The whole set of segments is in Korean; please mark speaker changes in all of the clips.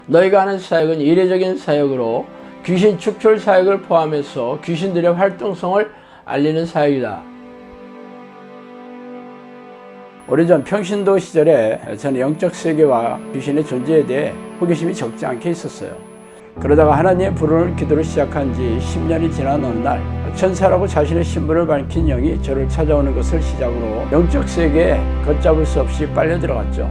Speaker 1: 너희가 하는 사역은 이례적인 사역으로 귀신 축출 사역을 포함해서 귀신들의 활동성을 알리는 사역이다. 오래전 평신도 시절에 저는 영적 세계와 귀신의 존재에 대해 호기심이 적지 않게 있었어요. 그러다가 하나님의 부르는 기도를 시작한 지 10년이 지난 어느 날 천사라고 자신의 신분을 밝힌 영이 저를 찾아오는 것을 시작으로 영적 세계에 걷잡을 수 없이 빨려 들어갔죠.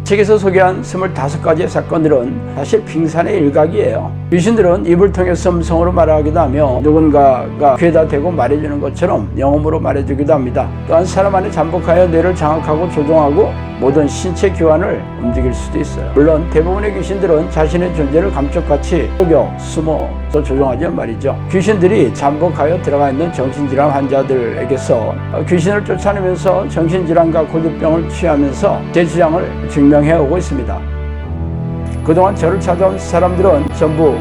Speaker 1: 책에서 소개한 25가지의 사건들은 사실 빙산의 일각이에요. 귀신들은 입을 통해서 음성으로 말하기도 하며 누군가가 귀에다 대고 말해주는 것처럼 영음으로 말해주기도 합니다. 또한 사람 안에 잠복하여 뇌를 장악하고 조종하고 모든 신체 기관을 움직일 수도 있어요. 물론 대부분의 귀신들은 자신의 존재를 감쪽같이 속여 숨어서 조종하지만 말이죠. 귀신들이 잠복하여 들어가 있는 정신질환 환자들에게서 귀신을 쫓아내면서 정신질환과 고질병을 취하면서 제 주장을 증명해오고 있습니다. 그동안 저를 찾아온 사람들은 전부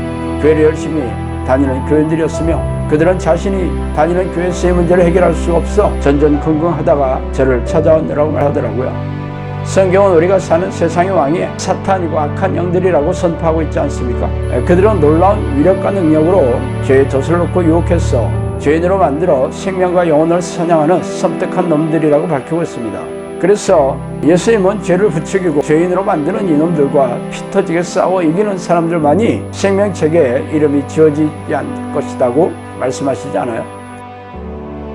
Speaker 1: 교회를 열심히 다니는 교인들이었으며 그들은 자신이 다니는 교회에서의 문제를 해결할 수 없어 전전긍긍하다가 저를 찾아오느라고 말하더라고요. 성경은 우리가 사는 세상의 왕이 사탄이고 악한 영들이라고 선포하고 있지 않습니까? 그들은 놀라운 위력과 능력으로 죄의 덫을 놓고 유혹해서 죄인으로 만들어 생명과 영혼을 사냥하는 섬뜩한 놈들이라고 밝히고 있습니다. 그래서 예수님은 죄를 부추기고 죄인으로 만드는 이놈들과 피 터지게 싸워 이기는 사람들만이 생명책에 이름이 지어지지 않을 것이라고 말씀하시지 않아요?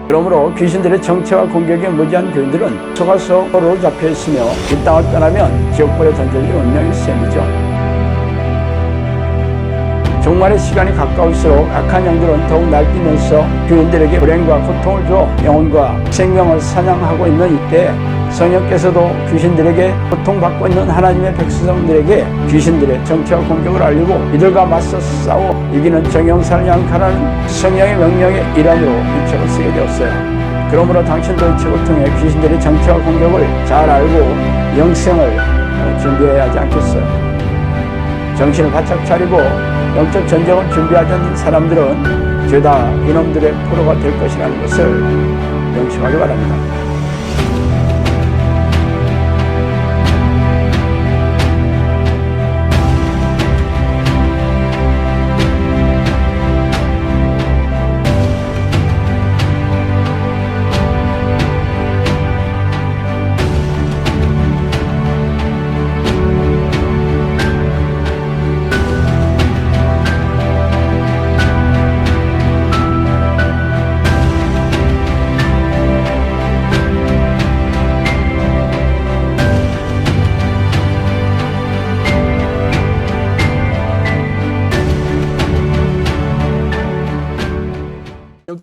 Speaker 1: 그러므로 귀신들의 정체와 공격에 무지한 교인들은 속아서로 잡혀있으며 이 땅을 떠나면 지옥불에 던져질 운명일 셈이죠. 종말의 시간이 가까울수록 악한 영들은 더욱 날뛰면서 교인들에게 불행과 고통을 줘 영혼과 생명을 사냥하고 있는 이때 성령께서도 귀신들에게 고통받고 있는 하나님의 백성들에게 귀신들의 정체와 공격을 알리고 이들과 맞서 싸워 이기는 정형산을 양칼하는 성령의 명령의 일환으로 이 책을 쓰게 되었어요. 그러므로 당신도 이 책을 통해 귀신들의 정체와 공격을 잘 알고 영생을 준비해야 하지 않겠어요? 정신을 바짝 차리고 영적 전쟁을 준비하지 않는 사람들은 죄다 이놈들의 포로가 될 것이라는 것을 명심하기 바랍니다.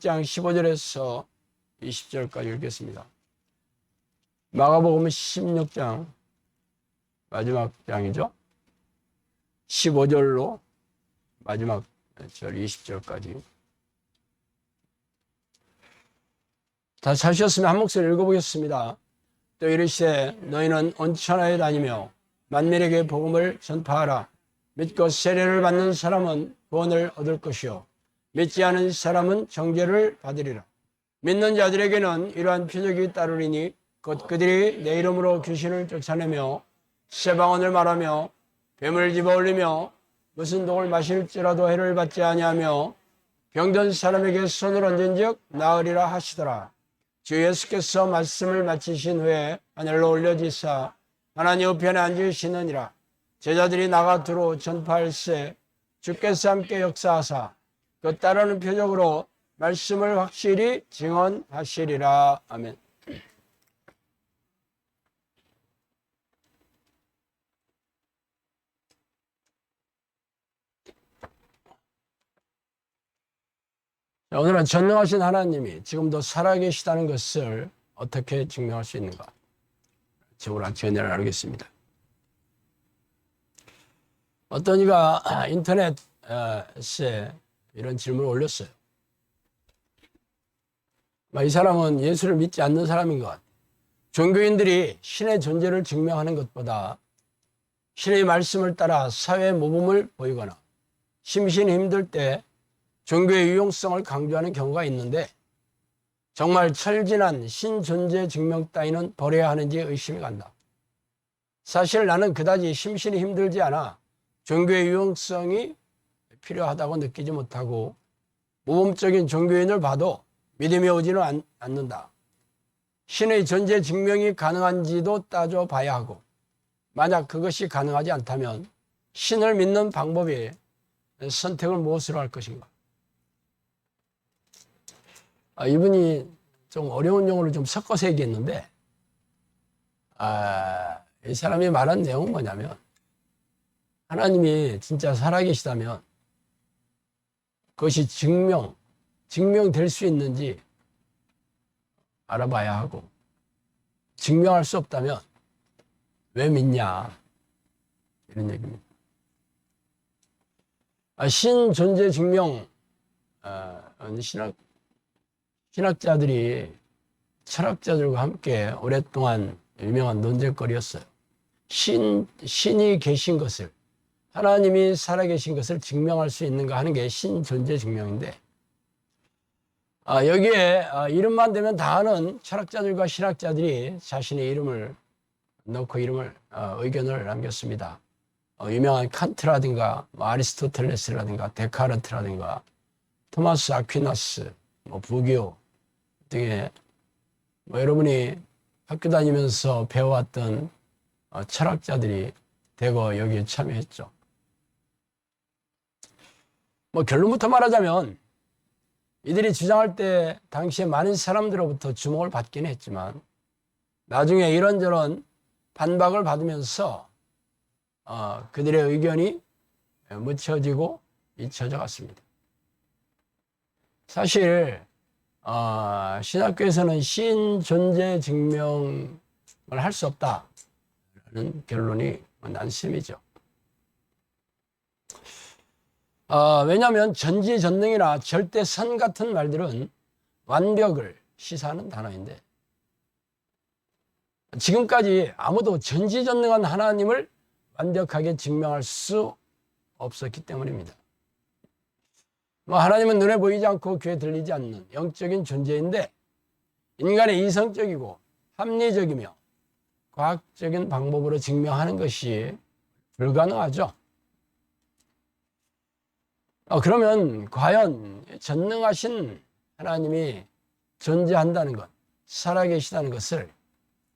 Speaker 1: 장 15절에서 20절까지 읽겠습니다. 마가복음 16장 마지막 장이죠. 15절로 마지막 절 20절까지 다 찾으셨으면 한 목소리 읽어보겠습니다. 또 이르시되 너희는 온 천하에 다니며 만민에게 복음을 전파하라. 믿고 세례를 받는 사람은 구원을 얻을 것이요 믿지 않은 사람은 정죄를 받으리라. 믿는 자들에게는 이러한 표적이 따르리니 곧 그들이 내 이름으로 귀신을 쫓아내며 새 방언을 말하며 뱀을 집어올리며 무슨 독을 마실지라도 해를 받지 아니하며 병든 사람에게 손을 얹은즉 나으리라 하시더라. 주 예수께서 말씀을 마치신 후에 하늘로 올려지사 하나님 우편에 앉으시느니라. 제자들이 나가 두루 전파할세 주께서 함께 역사하사 그 따르는 표적으로 말씀을 확실히 증언하시리라. 아멘. 오늘은 전능하신 하나님이 지금도 살아계시다는 것을 어떻게 증명할 수 있는가? 저으로 전해를 나누겠습니다. 어떤 이가 인터넷에 이런 질문을 올렸어요. 이 사람은 예수를 믿지 않는 사람인 것 같아요. 종교인들이 신의 존재를 증명하는 것보다 신의 말씀을 따라 사회 모범을 보이거나 심신이 힘들 때 종교의 유용성을 강조하는 경우가 있는데 정말 철진한 신존재 증명 따위는 버려야 하는지 의심이 간다. 사실 나는 그다지 심신이 힘들지 않아 종교의 유용성이 필요하다고 느끼지 못하고 모범적인 종교인을 봐도 믿음이 오지는 않는다. 신의 존재 증명이 가능한지도 따져봐야 하고 만약 그것이 가능하지 않다면 신을 믿는 방법이 선택을 무엇으로 할 것인가? 이분이 좀 어려운 용어를 좀 섞어서 얘기했는데 이 사람이 말한 내용은 뭐냐면 하나님이 진짜 살아계시다면 그것이 증명될 수 있는지 알아봐야 하고 증명할 수 없다면 왜 믿냐 이런 얘기입니다. 신 존재 증명 신학자들이 철학자들과 함께 오랫동안 유명한 논쟁거리였어요. 신이 계신 것을 하나님이 살아계신 것을 증명할 수 있는가 하는 게 신 존재 증명인데 여기에 이름만 대면 다 아는 철학자들과 신학자들이 자신의 이름을 넣고 의견을 남겼습니다. 유명한 칸트라든가 아리스토텔레스라든가 데카르트라든가 토마스 아퀴나스, 부교 등의 여러분이 학교 다니면서 배워왔던 철학자들이 대거 여기에 참여했죠. 결론부터 말하자면 이들이 주장할 때 당시에 많은 사람들로부터 주목을 받긴 했지만 나중에 이런저런 반박을 받으면서 그들의 의견이 묻혀지고 잊혀져 갔습니다. 사실 신학교에서는 신 존재 증명을 할 수 없다라는 결론이 난셈이죠. 왜냐하면 전지전능이나 절대선 같은 말들은 완벽을 시사하는 단어인데 지금까지 아무도 전지전능한 하나님을 완벽하게 증명할 수 없었기 때문입니다. 하나님은 눈에 보이지 않고 귀에 들리지 않는 영적인 존재인데 인간의 이성적이고 합리적이며 과학적인 방법으로 증명하는 것이 불가능하죠. 그러면 과연 전능하신 하나님이 존재한다는 것, 살아계시다는 것을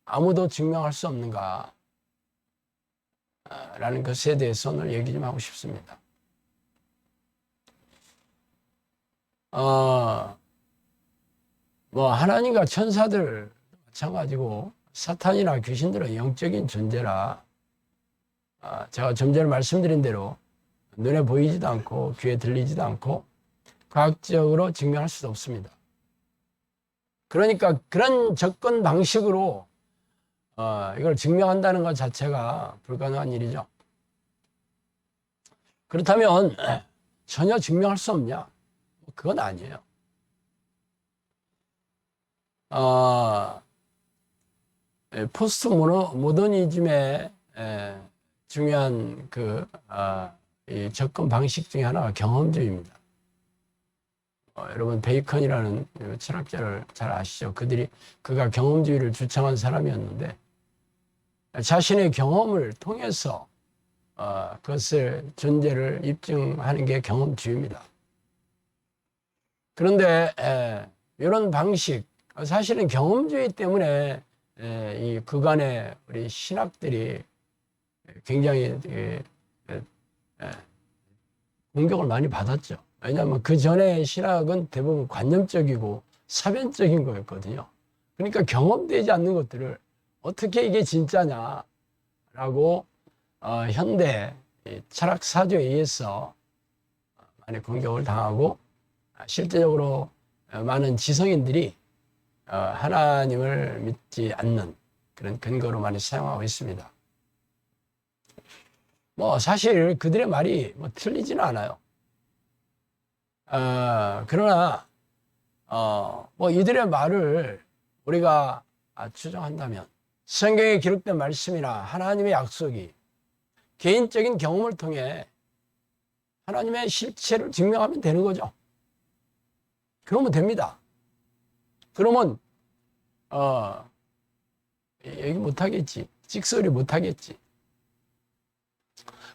Speaker 1: 아무도 증명할 수 없는가? 라는 것에 대해서 오늘 얘기 좀 하고 싶습니다. 하나님과 천사들 마찬가지고 사탄이나 귀신들은 영적인 존재라 제가 좀 전에 말씀드린 대로 눈에 보이지도 않고 귀에 들리지도 않고 과학적으로 증명할 수도 없습니다. 그러니까 그런 접근 방식으로 이걸 증명한다는 것 자체가 불가능한 일이죠. 그렇다면 전혀 증명할 수 없냐? 그건 아니에요. 포스트 모더니즘의 중요한 이 접근 방식 중에 하나가 경험주의입니다. 여러분 베이컨이라는 철학자를 잘 아시죠? 그가 경험주의를 주창한 사람이었는데 자신의 경험을 통해서 그것을 존재를 입증하는 게 경험주의입니다. 그런데 이런 방식 사실은 경험주의 때문에 이 그간의 우리 신학들이 굉장히 공격을 많이 받았죠. 왜냐하면 그 전에 신학은 대부분 관념적이고 사변적인 거였거든요. 그러니까 경험되지 않는 것들을 어떻게 이게 진짜냐라고 현대 철학 사조에 의해서 많이 공격을 당하고 실제적으로 많은 지성인들이 하나님을 믿지 않는 그런 근거로 많이 사용하고 있습니다. 사실 그들의 말이 틀리지는 않아요. 그러나 이들의 말을 우리가 추정한다면 성경에 기록된 말씀이나 하나님의 약속이 개인적인 경험을 통해 하나님의 실체를 증명하면 되는 거죠. 그러면 됩니다. 그러면 얘기 못하겠지. 찍소리 못하겠지.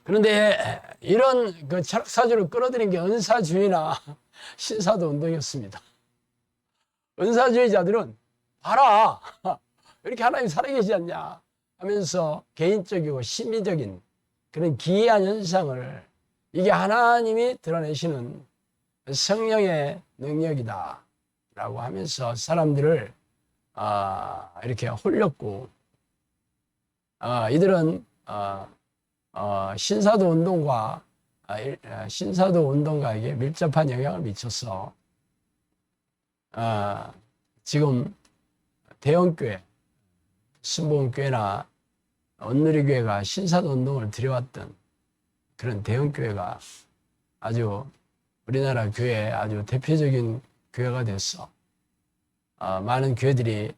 Speaker 1: 그런데 이런 그 철학사주를 끌어들인 게 은사주의나 신사도 운동이었습니다. 은사주의자들은 봐라, 이렇게 하나님 살아계시지 않냐 하면서 개인적이고 심리적인 그런 기이한 현상을, 이게 하나님이 드러내시는 성령의 능력이다 라고 하면서 사람들을 이렇게 홀렸고, 이들은 신사도 운동과 이게 밀접한 영향을 미쳐서 지금 대형교회, 순복음교회나 온누리교회가 신사도 운동을 들여왔던 그런 대형교회가 아주 우리나라 교회의 아주 대표적인 교회가 됐어. 많은 교회들이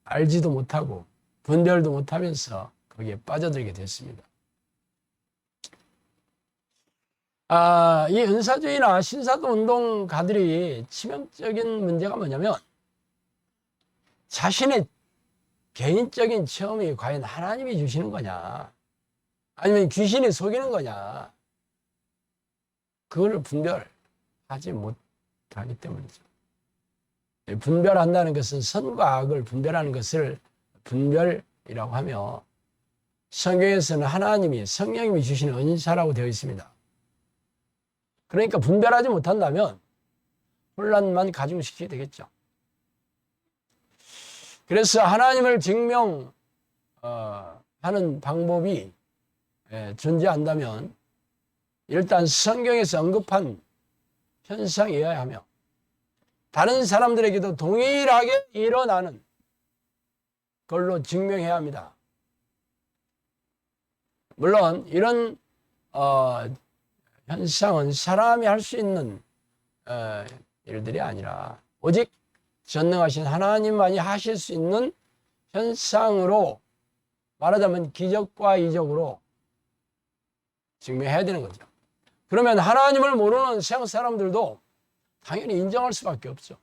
Speaker 1: 알지도 못하고 분별도 못하면서 거기에 빠져들게 됐습니다. 이 은사주의나 신사도 운동가들이 치명적인 문제가 뭐냐면, 자신의 개인적인 체험이 과연 하나님이 주시는 거냐, 아니면 귀신이 속이는 거냐, 그거를 분별하지 못하기 때문이죠. 분별한다는 것은 선과 악을 분별하는 것을 분별이라고 하며, 성경에서는 하나님이, 성령님이 주시는 은사라고 되어 있습니다. 그러니까 분별하지 못한다면 혼란만 가중시키게 되겠죠. 그래서 하나님을 증명하는 방법이 존재한다면 일단 성경에서 언급한 현상이어야 하며, 다른 사람들에게도 동일하게 일어나는 걸로 증명해야 합니다. 물론 이런 현상은 사람이 할 수 있는 일들이 아니라 오직 전능하신 하나님만이 하실 수 있는 현상으로, 말하자면 기적과 이적으로 증명해야 되는 거죠. 그러면 하나님을 모르는 세상 사람들도 당연히 인정할 수밖에 없죠.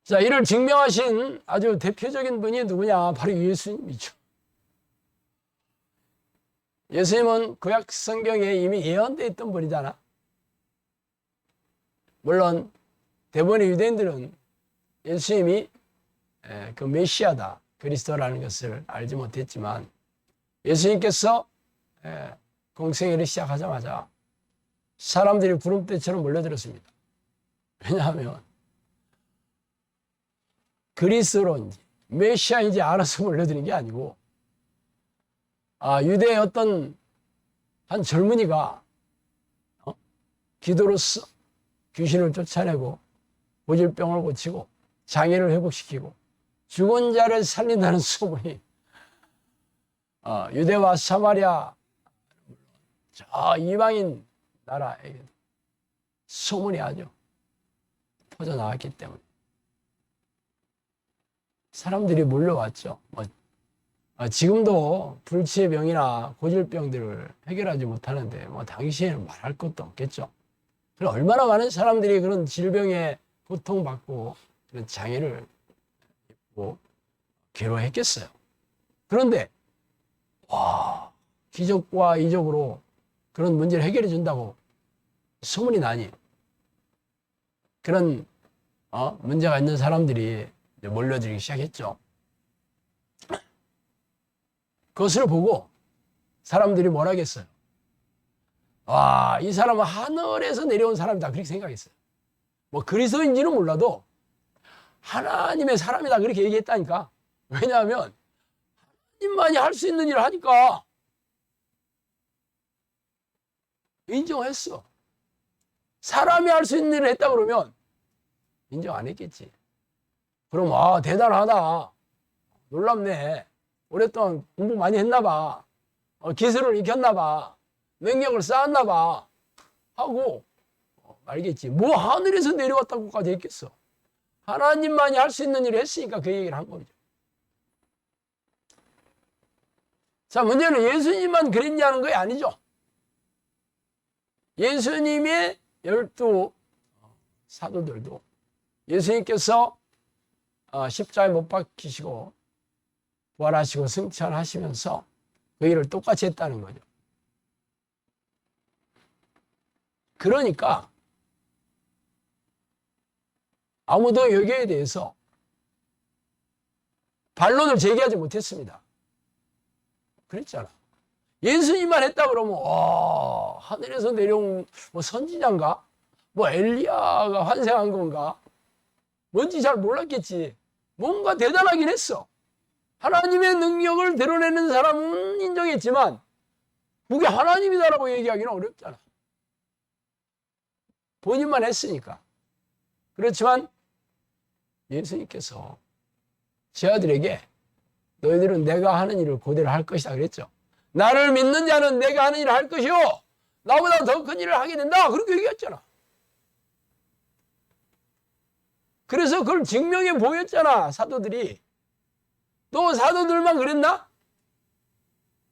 Speaker 1: 자, 이를 증명하신 아주 대표적인 분이 누구냐? 바로 예수님이죠. 예수님은 구약 성경에 이미 예언되어 있던 분이잖아. 물론 대부분의 유대인들은 예수님이 그 메시아다, 그리스도라는 것을 알지 못했지만, 예수님께서 공생애를 시작하자마자 사람들이 구름대처럼 몰려들었습니다. 왜냐하면 그리스도인지 메시아인지 알아서 몰려드는 게 아니고, 유대의 어떤 한 젊은이가 기도로서 귀신을 쫓아내고 고질병을 고치고 장애를 회복시키고 죽은 자를 살린다는 소문이 유대와 사마리아, 저 이방인 나라에 소문이 아주 퍼져나왔기 때문에 사람들이 몰려왔죠. 지금도 불치의 병이나 고질병들을 해결하지 못하는데 당시에는 말할 것도 없겠죠. 얼마나 많은 사람들이 그런 질병에 고통받고 그런 장애를 입고 괴로워했겠어요. 그런데 기적과 이적으로 그런 문제를 해결해 준다고 소문이 나니 그런 문제가 있는 사람들이 몰려들기 시작했죠. 그것을 보고 사람들이 뭐라 하겠어요? 이 사람은 하늘에서 내려온 사람이다, 그렇게 생각했어요. 그리스도인지는 몰라도 하나님의 사람이다, 그렇게 얘기했다니까. 왜냐하면 하나님만이 할 수 있는 일을 하니까 인정했어. 사람이 할 수 있는 일을 했다 그러면 인정 안 했겠지. 그럼 대단하다, 놀랍네, 오랫동안 공부 많이 했나 봐, 기술을 익혔나 봐, 능력을 쌓았나 봐 하고 알겠지. 하늘에서 내려왔다고까지 했겠어. 하나님만이 할 수 있는 일을 했으니까 그 얘기를 한 겁니다. 자, 문제는 예수님만 그랬냐는 게 아니죠. 예수님의 12 사도들도 예수님께서 십자가에 못 박히시고 부활하시고 승천하시면서 그 일을 똑같이 했다는 거죠. 그러니까 아무도 여기에 대해서 반론을 제기하지 못했습니다. 그랬잖아. 예수님만 했다 그러면 하늘에서 내려온 뭐 선지자인가? 뭐 엘리야가 환생한 건가? 뭔지 잘 몰랐겠지. 뭔가 대단하긴 했어. 하나님의 능력을 드러내는 사람은 인정했지만 그게 하나님이다라고 얘기하기는 어렵잖아. 본인만 했으니까. 그렇지만 예수님께서 제 아들에게 너희들은 내가 하는 일을 그대로 할 것이다 그랬죠. 나를 믿는 자는 내가 하는 일을 할 것이요 나보다 더 큰 일을 하게 된다 그렇게 얘기했잖아. 그래서 그걸 증명해 보였잖아. 사도들이. 또 사도들만 그랬나?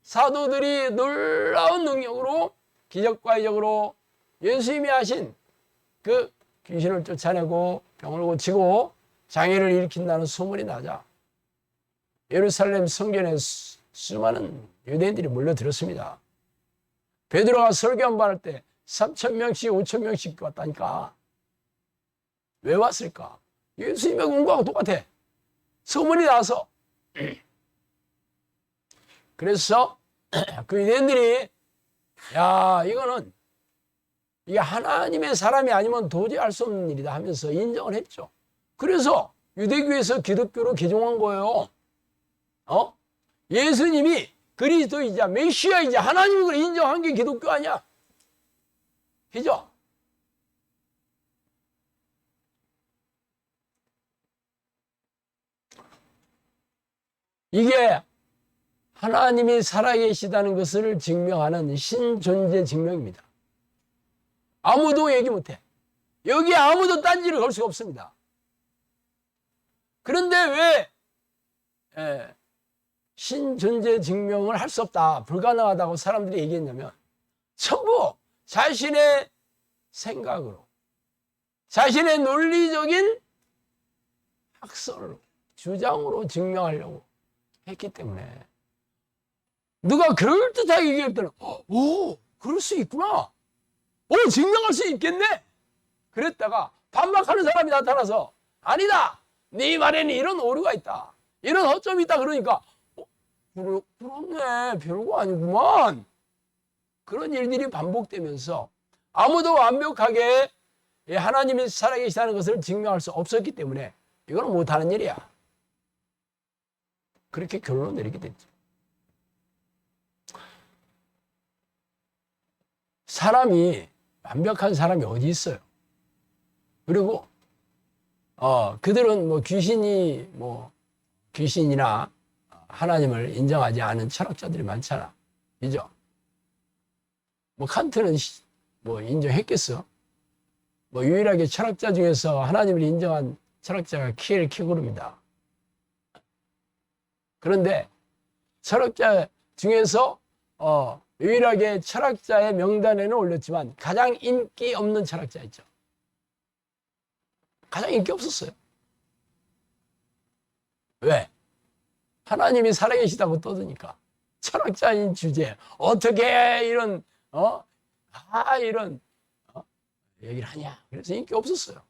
Speaker 1: 사도들이 놀라운 능력으로 기적과의적으로 예수님이 하신 그 귀신을 쫓아내고 병을 고치고 장애를 일으킨다는 소문이 나자 예루살렘 성전에 수많은 유대인들이 몰려들었습니다. 베드로가 설교 한 번 할 때 3,000명씩 5,000명씩 왔다니까. 왜 왔을까? 예수님의 공부하고 똑같아. 소문이 나서. 그래서 그 유대인들이 야 이거는 이게 하나님의 사람이 아니면 도저히 할 수 없는 일이다 하면서 인정을 했죠. 그래서 유대교에서 기독교로 개종한 거예요. 예수님이 그리스도이자 메시아이자 하나님을 인정한 게 기독교 아니야. 그죠? 이게 하나님이 살아계시다는 것을 증명하는 신존재 증명입니다. 아무도 얘기 못해. 여기에 아무도 딴지를 걸 수가 없습니다. 그런데 왜 신존재 증명을 할 수 없다, 불가능하다고 사람들이 얘기했냐면 전부 자신의 생각으로, 자신의 논리적인 학설로, 주장으로 증명하려고 했기 때문에 누가 그럴듯하게 얘기할 때는 그럴 수 있구나. 증명할 수 있겠네. 그랬다가 반박하는 사람이 나타나서 아니다. 네 말에는 이런 오류가 있다. 이런 허점이 있다. 그러니까 그렇네. 별거 아니구만. 그런 일들이 반복되면서 아무도 완벽하게 하나님이 살아계시다는 것을 증명할 수 없었기 때문에 이거는 못하는 일이야. 그렇게 결론을 내리게 됐죠. 사람이 완벽한 사람이 어디 있어요? 그리고 그들은 귀신이나 하나님을 인정하지 않은 철학자들이 많잖아. 그죠? 칸트는 인정했겠어? 유일하게 철학자 중에서 하나님을 인정한 철학자가 키엘케고르입니다. 그런데 철학자 중에서 유일하게 철학자의 명단에는 올렸지만 가장 인기 없는 철학자였죠. 가장 인기 없었어요. 왜? 하나님이 살아계시다고 떠드니까. 철학자인 주제에 어떻게 이런 얘기를 하냐. 그래서 인기 없었어요.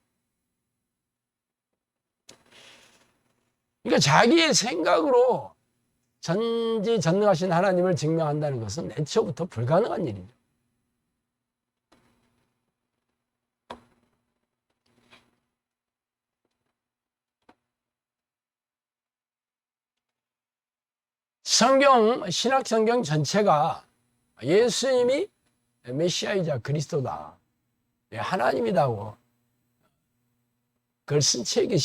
Speaker 1: 그러니까 자기의 생각으로 전지전능하신 하나님을 증명한다는 것은 애초부터 불가능한 일이죠. 신약 성경 전체가 예수님이 메시아이자 그리스도다, 하나님이다고 그걸 쓴 책이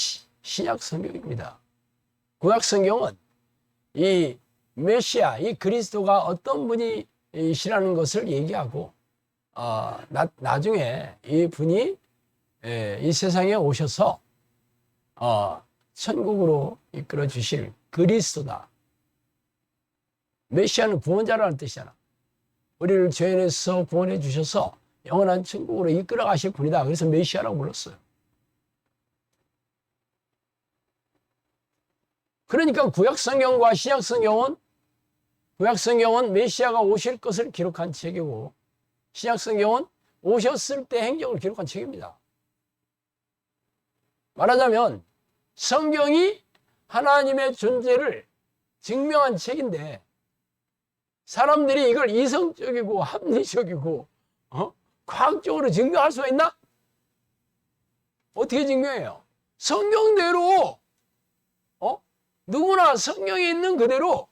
Speaker 1: 신약 성경입니다. 구약 성경은 이 메시아, 이 그리스도가 어떤 분이시라는 것을 얘기하고 나중에 이 분이 이 세상에 오셔서 천국으로 이끌어 주실 그리스도다. 메시아는 구원자라는 뜻이잖아. 우리를 죄인에서 구원해 주셔서 영원한 천국으로 이끌어 가실 분이다. 그래서 메시아라고 불렀어요. 그러니까 구약성경은 메시아가 오실 것을 기록한 책이고, 신약성경은 오셨을 때 행적을 기록한 책입니다. 말하자면 성경이 하나님의 존재를 증명한 책인데, 사람들이 이걸 이성적이고 합리적이고 과학적으로 증명할 수가 있나? 어떻게 증명해요? 성경대로 누구나 성경에 있는 그대로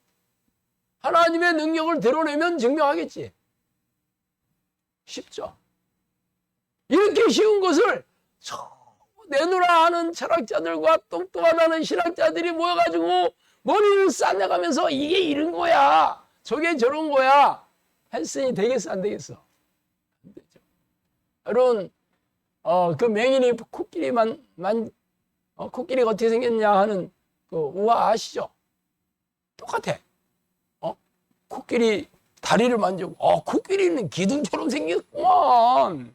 Speaker 1: 하나님의 능력을 드러내면 증명하겠지. 쉽죠? 이렇게 쉬운 것을 내놓으라 하는 철학자들과 똑똑하다는 신학자들이 모여가지고 머리를 싸내가면서 이게 이런 거야, 저게 저런 거야 했으니 되겠어, 안 되겠어? 안 되죠. 여러분, 그 맹인이 코끼리가 어떻게 생겼냐 하는 그 우화 아시죠? 똑같아. 코끼리 다리를 만져보고, 코끼리는 기둥처럼 생겼구만.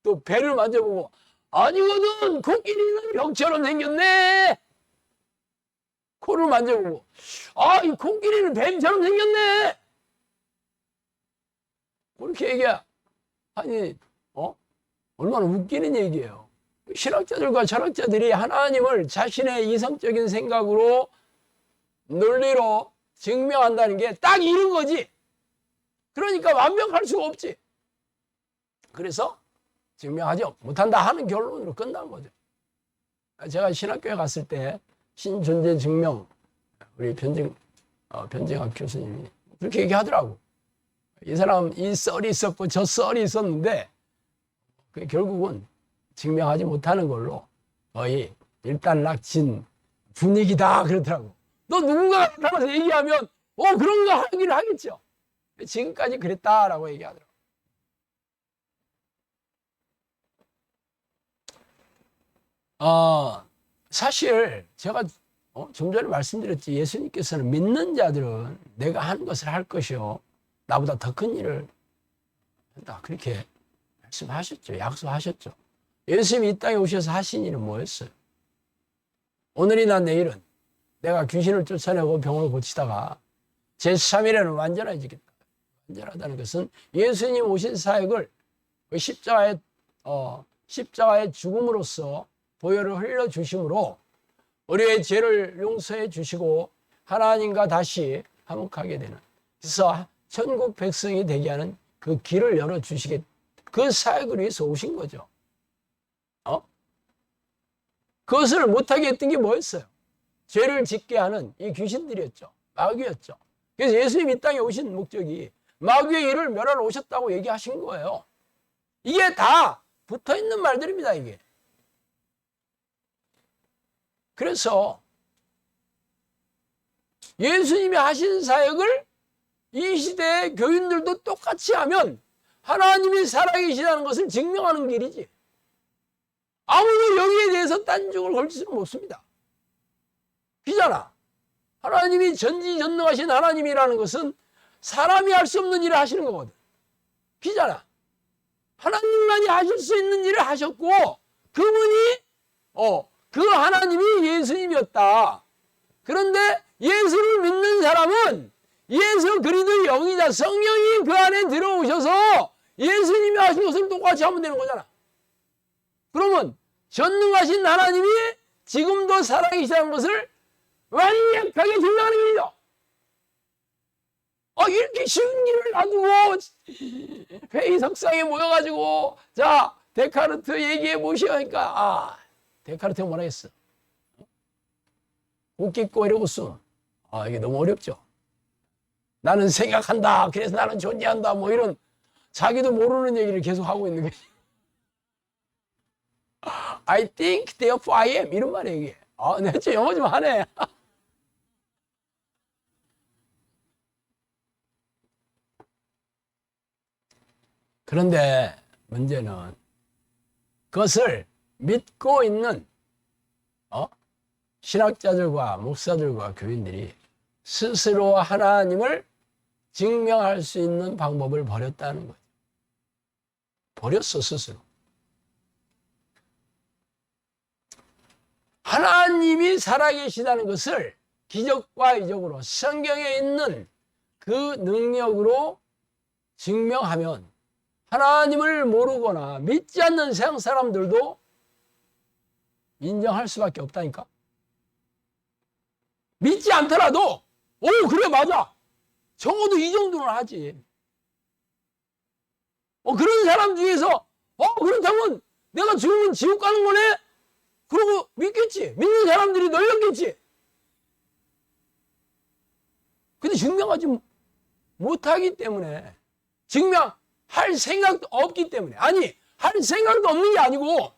Speaker 1: 또 배를 만져보고, 아니거든, 코끼리는 벽처럼 생겼네. 코를 만져보고, 이 코끼리는 뱀처럼 생겼네. 그렇게 얘기야. 아니, 얼마나 웃기는 얘기예요. 신학자들과 철학자들이 하나님을 자신의 이성적인 생각으로, 논리로 증명한다는 게 딱 이런 거지. 그러니까 완벽할 수가 없지. 그래서 증명하지 못한다 하는 결론으로 끝난 거죠. 제가 신학교에 갔을 때 신존재 증명, 우리 변증학 교수님이 그렇게 얘기하더라고. 이 사람 이 썰이 있었고 저 썰이 있었는데 결국은 증명하지 못하는 걸로 거의 일단락진 분위기다 그러더라고. 너 누군가 나타나서 얘기하면 그런가 하긴 하겠죠. 지금까지 그랬다라고 얘기하더라고. 사실 제가 좀 전에 말씀드렸지, 예수님께서는 믿는 자들은 내가 하는 것을 할 것이요 나보다 더 큰 일을 한다, 그렇게 말씀하셨죠. 약속하셨죠. 예수님이 이 땅에 오셔서 하신 일은 뭐였어요? 오늘이나 내일은 내가 귀신을 쫓아내고 병을 고치다가 제3일에는 완전해지겠다. 완전하다는 것은 예수님 오신 사역을 십자가의 죽음으로써 보혈을 흘려주심으로 우리의 죄를 용서해 주시고 하나님과 다시 화목하게 되는, 그래서 천국 백성이 되게 하는 그 길을 열어주시게, 그 사역을 위해서 오신 거죠. 그것을 못하게 했던 게 뭐였어요? 죄를 짓게 하는 이 귀신들이었죠. 마귀였죠. 그래서 예수님이 이 땅에 오신 목적이 마귀의 일을 멸하러 오셨다고 얘기하신 거예요. 이게 다 붙어있는 말들입니다, 이게. 그래서 예수님이 하신 사역을 이 시대의 교인들도 똑같이 하면 하나님이 살아계시다는 것을 증명하는 길이지. 아무도 여기에 대해서 딴죽을 걸 수는 없습니다. 비잖아. 하나님이 전지전능하신 하나님이라는 것은 사람이 할 수 없는 일을 하시는 거거든. 비잖아. 하나님만이 하실 수 있는 일을 하셨고, 그분이 그 하나님이 예수님이었다. 그런데 예수를 믿는 사람은 예수 그리스도의 영이자 성령이 그 안에 들어오셔서 예수님이 하신 것을 똑같이 하면 되는 거잖아. 그러면 전능하신 하나님이 지금도 살아계시다는 것을 완벽하게 증명하는 일이죠. 이렇게 쉬운 일을 놔두고 회의 석상에 모여가지고 자, 데카르트 얘기해 보시니까 데카르트가 뭐라 했어? 웃기고 이러고 써. 이게 너무 어렵죠. 나는 생각한다, 그래서 나는 존재한다, 뭐 이런 자기도 모르는 얘기를 계속 하고 있는 거지. I think, therefore I am, 이런 말이에요, 이게. 내가 좀 영어 좀 하네. 그런데 문제는 그것을 믿고 있는 신학자들과 목사들과 교인들이 스스로 하나님을 증명할 수 있는 방법을 버렸다는 거죠. 버렸어, 스스로. 하나님이 살아계시다는 것을 기적과 이적으로 성경에 있는 그 능력으로 증명하면 하나님을 모르거나 믿지 않는 세상 사람들도 인정할 수밖에 없다니까. 믿지 않더라도 오 그래 맞아. 적어도 이 정도는 하지. 그런 사람 중에서 그렇다면 내가 죽으면 지옥 가는 거네? 그러고 믿겠지. 믿는 사람들이 널렸겠지. 근데 증명하지 못하기 때문에, 증명할 생각도 없기 때문에, 아니 할 생각도 없는 게 아니고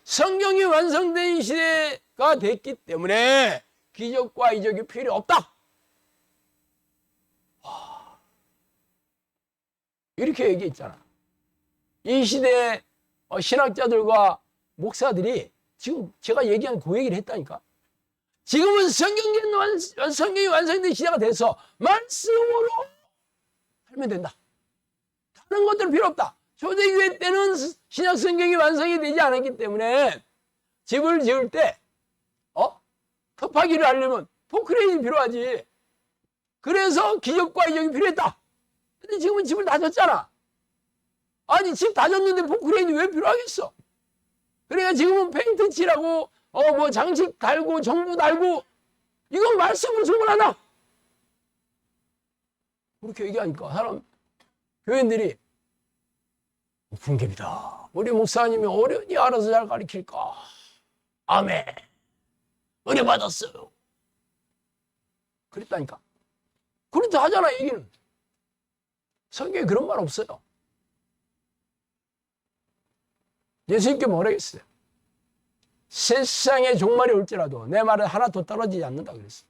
Speaker 1: 성경이 완성된 시대가 됐기 때문에 기적과 이적이 필요 없다. 이렇게 얘기했잖아. 이 시대의 신학자들과 목사들이 지금 제가 얘기한 그 얘기를 했다니까. 지금은 성경이 완성된 시대가 돼서 말씀으로 하면 된다. 다른 것들은 필요 없다. 초대교회 때는 신약 성경이 완성이 되지 않았기 때문에 집을 지을 때 터파기를 하려면 포크레인이 필요하지. 그래서 기적과 이적이 필요했다. 근데 지금은 집을 다 졌잖아. 아니 집 다 졌는데 포크레인이 왜 필요하겠어? 그러니까 지금은 페인트 칠하고 뭐 장식 달고 정부 달고 이건 말씀으로 충분하다. 그렇게 얘기하니까 교인들이 풍깁니다. 우리 목사님이 어련히 알아서 잘 가르칠까. 아멘. 은혜 받았어요. 그랬다니까. 그렇다 하잖아 얘기는. 성경에 그런 말 없어요. 예수님께 뭐라 했어요? 세상에 종말이 올지라도 내 말은 하나도 떨어지지 않는다 그랬어요.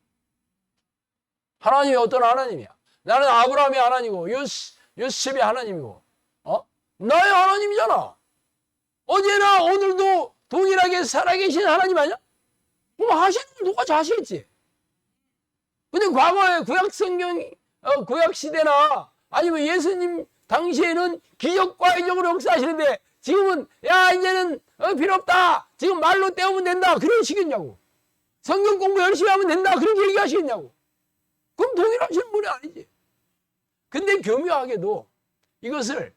Speaker 1: 하나님이 어떤 하나님이야? 나는 아브라함의 하나님이고 요셉의 하나님이고 나의 하나님이잖아. 어제나 오늘도 동일하게 살아계신 하나님 아니야? 뭐 하시는 걸 똑같이 하시겠지. 근데 과거에 구약 시대나 아니면 예수님 당시에는 기적과 이적으로 역사하시는데 지금은 이제는 필요 없다. 지금 말로 때우면 된다. 그러시겠냐고. 성경 공부 열심히 하면 된다. 그렇게 얘기하시겠냐고. 그럼 동일하시는 분이 아니지. 근데 교묘하게도 이것을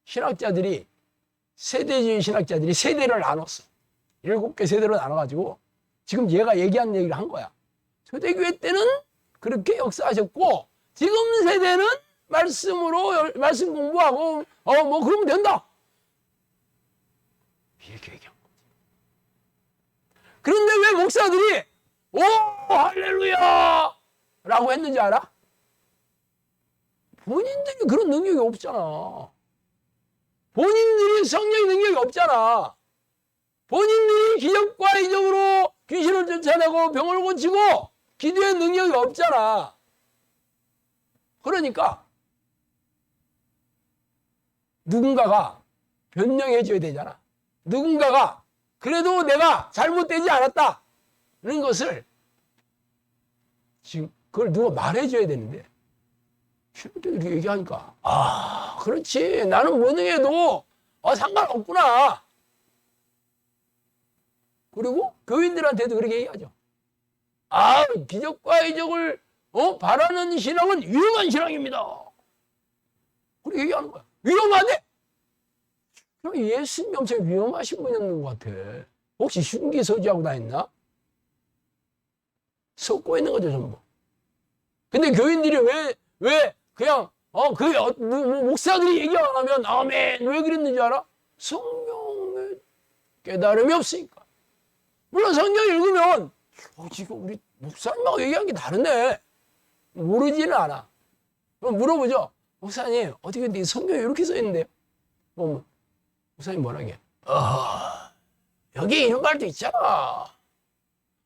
Speaker 1: 신학자들이 세대주의 신학자들이 세대를 나눴어. 7개 세대로 나눠가지고 지금 얘가 얘기한 얘기를 한 거야. 초대교회 때는 그렇게 역사하셨고 지금 세대는 말씀으로 말씀 공부하고 뭐 그러면 된다. 이렇게 얘기한 거지. 그런데 왜 목사들이 오 할렐루야 라고 했는지 알아? 본인들이 그런 능력이 없잖아. 본인들이 성령의 능력이 없잖아. 본인들이 기적과 이적으로 귀신을 쫓아내고 병을 고치고 기도의 능력이 없잖아. 그러니까 누군가가 변명해 줘야 되잖아. 누군가가 그래도 내가 잘못되지 않았다는 것을 지금 그걸 누가 말해 줘야 되는데 이렇게 얘기하니까 그렇지 나는 무능해도 상관없구나. 그리고 교인들한테도 그렇게 얘기하죠. 기적과 이적을 바라는 신앙은 위험한 신앙입니다. 그렇게 얘기하는 거야. 위험하대? 예수님 엄청 위험하신 분이었는 것 같아. 혹시 흉기 소지하고 다녔나? 섞고 있는 거죠 전부. 근데 교인들이 왜 그냥 목사들이 얘기 안 하면 아멘 왜 그랬는지 알아? 성경에 깨달음이 없으니까. 물론 성경 읽으면 지금 우리 목사님하고 얘기한 게 다르네. 모르지는 않아. 그럼 물어보죠. 목사님 어떻게 근데 성경에 이렇게 써있는데요? 목사님 뭐라게? 여기 이런 말도 있잖아.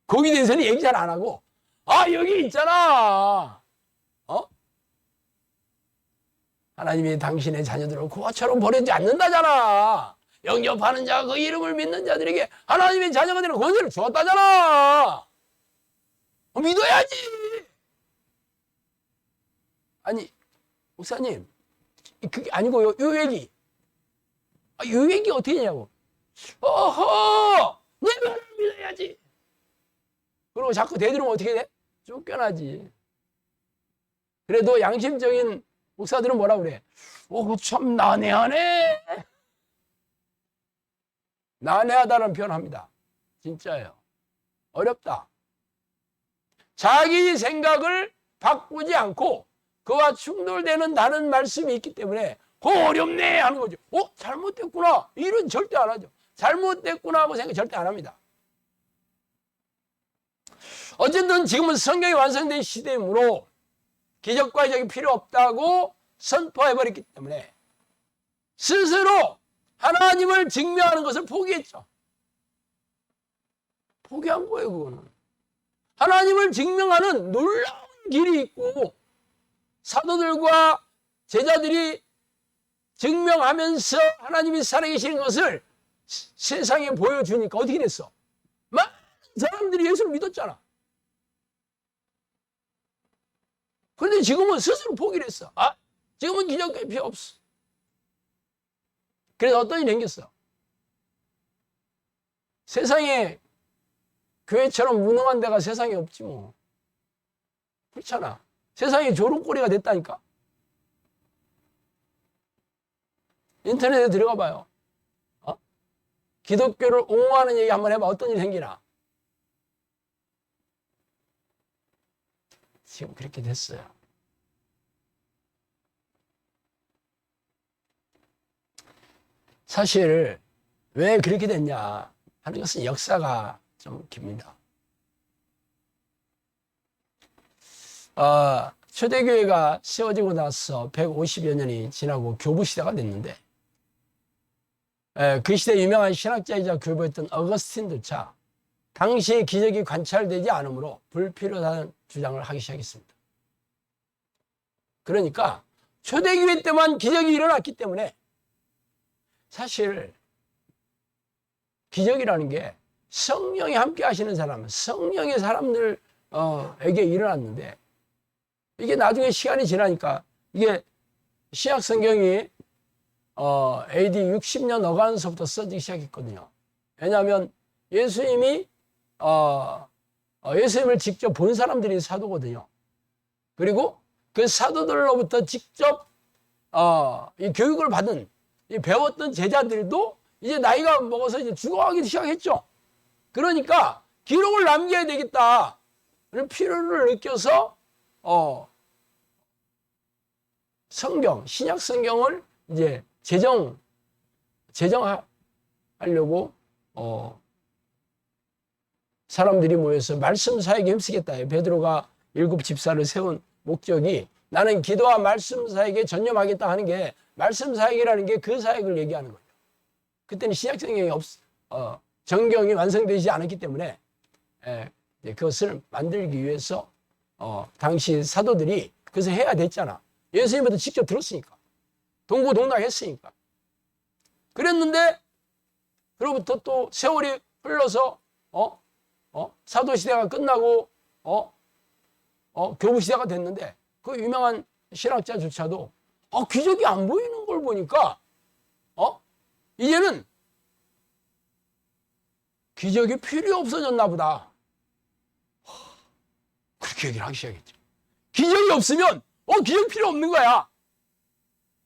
Speaker 1: 거기에 대해서는 얘기 잘 안 하고 여기 있잖아. 하나님이 당신의 자녀들을 고아처럼 버리지 않는다잖아. 영접하는 자, 그 이름을 믿는 자들에게 하나님의 자녀가 되는 권세를 주었다잖아. 믿어야지. 아니, 목사님, 그게 아니고 요 얘기. 요 얘기 어떻게 했냐고. 내 말을 믿어야지. 그리고 자꾸 대들으면 어떻게 돼? 쫓겨나지. 그래도 양심적인 목사들은 뭐라 그래? 오, 참 난해하네. 난해하다는 표현합니다. 진짜예요. 어렵다. 자기 생각을 바꾸지 않고 그와 충돌되는 다른 말씀이 있기 때문에 어렵네 하는 거죠. 잘못됐구나. 이런 절대 안 하죠. 잘못됐구나 하고 생각 절대 안 합니다. 어쨌든 지금은 성경이 완성된 시대이므로 기적과 이적이 필요 없다고 선포해버렸기 때문에 스스로 하나님을 증명하는 것을 포기했죠. 포기한 거예요, 그거는. 하나님을 증명하는 놀라운 길이 있고 사도들과 제자들이 증명하면서 하나님이 살아계시는 것을 세상에 보여주니까 어떻게 됐어? 많은 사람들이 예수를 믿었잖아. 그런데 지금은 스스로 포기를 했어. 지금은 기적이 필요 없어. 그래서 어떤 일이 생겼어? 세상에 교회처럼 무능한 데가 세상에 없지 뭐. 그렇잖아. 세상에 조롱거리가 됐다니까. 인터넷에 들어가 봐요. 기독교를 옹호하는 얘기 한번 해봐. 어떤 일이 생기나. 지금 그렇게 됐어요. 사실 왜 그렇게 됐냐 하는 것은 역사가 좀 깁니다. 초대교회가 세워지고 나서 150여 년이 지나고 교부시대가 됐는데 그 시대 유명한 신학자이자 교부였던 어거스틴조차 당시에 기적이 관찰되지 않으므로 불필요하다는 주장을 하기 시작했습니다. 그러니까 초대교회 때만 기적이 일어났기 때문에 사실 기적이라는 게 성령이 함께 하시는 사람, 성령의 사람들에게 일어났는데 이게 나중에 시간이 지나니까 이게 신약 성경이 AD 60년 어간서부터 써지기 시작했거든요. 왜냐하면 예수님이 예수님을 직접 본 사람들이 사도거든요. 그리고 그 사도들로부터 직접 이 교육을 받은 이 배웠던 제자들도 이제 나이가 먹어서 이제 죽어가기 시작했죠. 그러니까 기록을 남겨야 되겠다는 필요를 느껴서 성경, 신약 성경을 이제 제정하려고 사람들이 모여서 말씀 사역에 힘쓰겠다. 베드로가 7 집사를 세운 목적이 나는 기도와 말씀 사역에 전념하겠다 하는 게 말씀 사역이라는 게 그 사역을 얘기하는 거예요. 그때는 신약 성경이 정경이 완성되지 않았기 때문에 그것을 만들기 위해서 당시 사도들이 그것을 해야 됐잖아. 예수님부터 직접 들었으니까. 동고동락했으니까. 그랬는데 그로부터 또 세월이 흘러서 사도시대가 끝나고 교부시대가 됐는데 그 유명한 신학자조차도 기적이 안 보이는 걸 보니까 이제는 기적이 필요 없어졌나 보다. 그렇게 얘기를 하기 시작했죠. 기적이 없으면 기적 필요 없는 거야.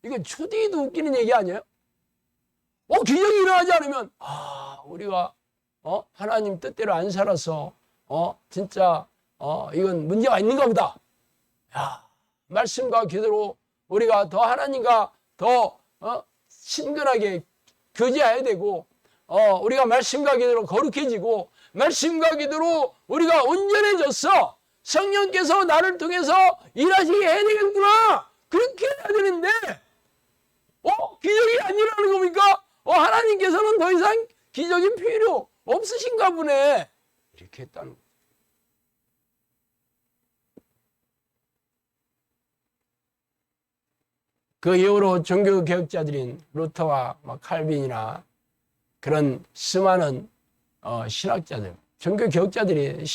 Speaker 1: 이건 초딩이도 웃기는 얘기 아니에요? 기적이 일어나지 않으면 우리가 하나님 뜻대로 안 살아서 진짜 이건 문제가 있는가 보다. 말씀과 기도로 우리가 더 하나님과 더 친근하게 교제해야 되고 우리가 말씀과 기도로 거룩해지고 말씀과 기도로 우리가 온전해져서 성령께서 나를 통해서 일하시게 해야 되겠구나. 그렇게 해야 되는데 기적이 안 일어나는 겁니까? 하나님께서는 더 이상 기적이 필요 없으신가 보네. 이렇게 했다는 거예요. 그 이후로 종교개혁자들인 루터와 칼빈이나 그런 수많은 신학자들, 종교개혁자들이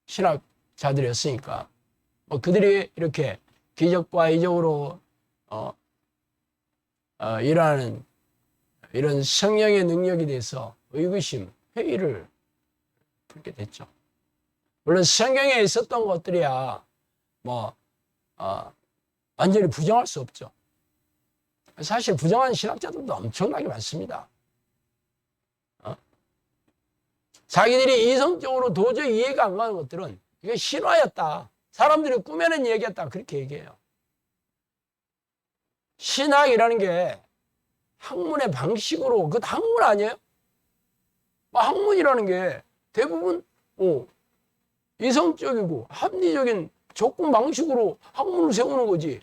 Speaker 1: 신학자들이었으니까 그들이 이렇게 기적과 이적으로 일하는 이런 성령의 능력에 대해서 의구심, 회의를 그렇게 됐죠. 물론 성경에 있었던 것들이야 완전히 부정할 수 없죠. 사실 부정한 신학자들도 엄청나게 많습니다. 자기들이 이성적으로 도저히 이해가 안 가는 것들은 이게 신화였다, 사람들이 꾸며낸 얘기였다, 그렇게 얘기해요. 신학이라는 게 학문의 방식으로, 그것도 학문 아니에요? 학문이라는 게 대부분 이성적이고 합리적인 접근 방식으로 학문을 세우는 거지.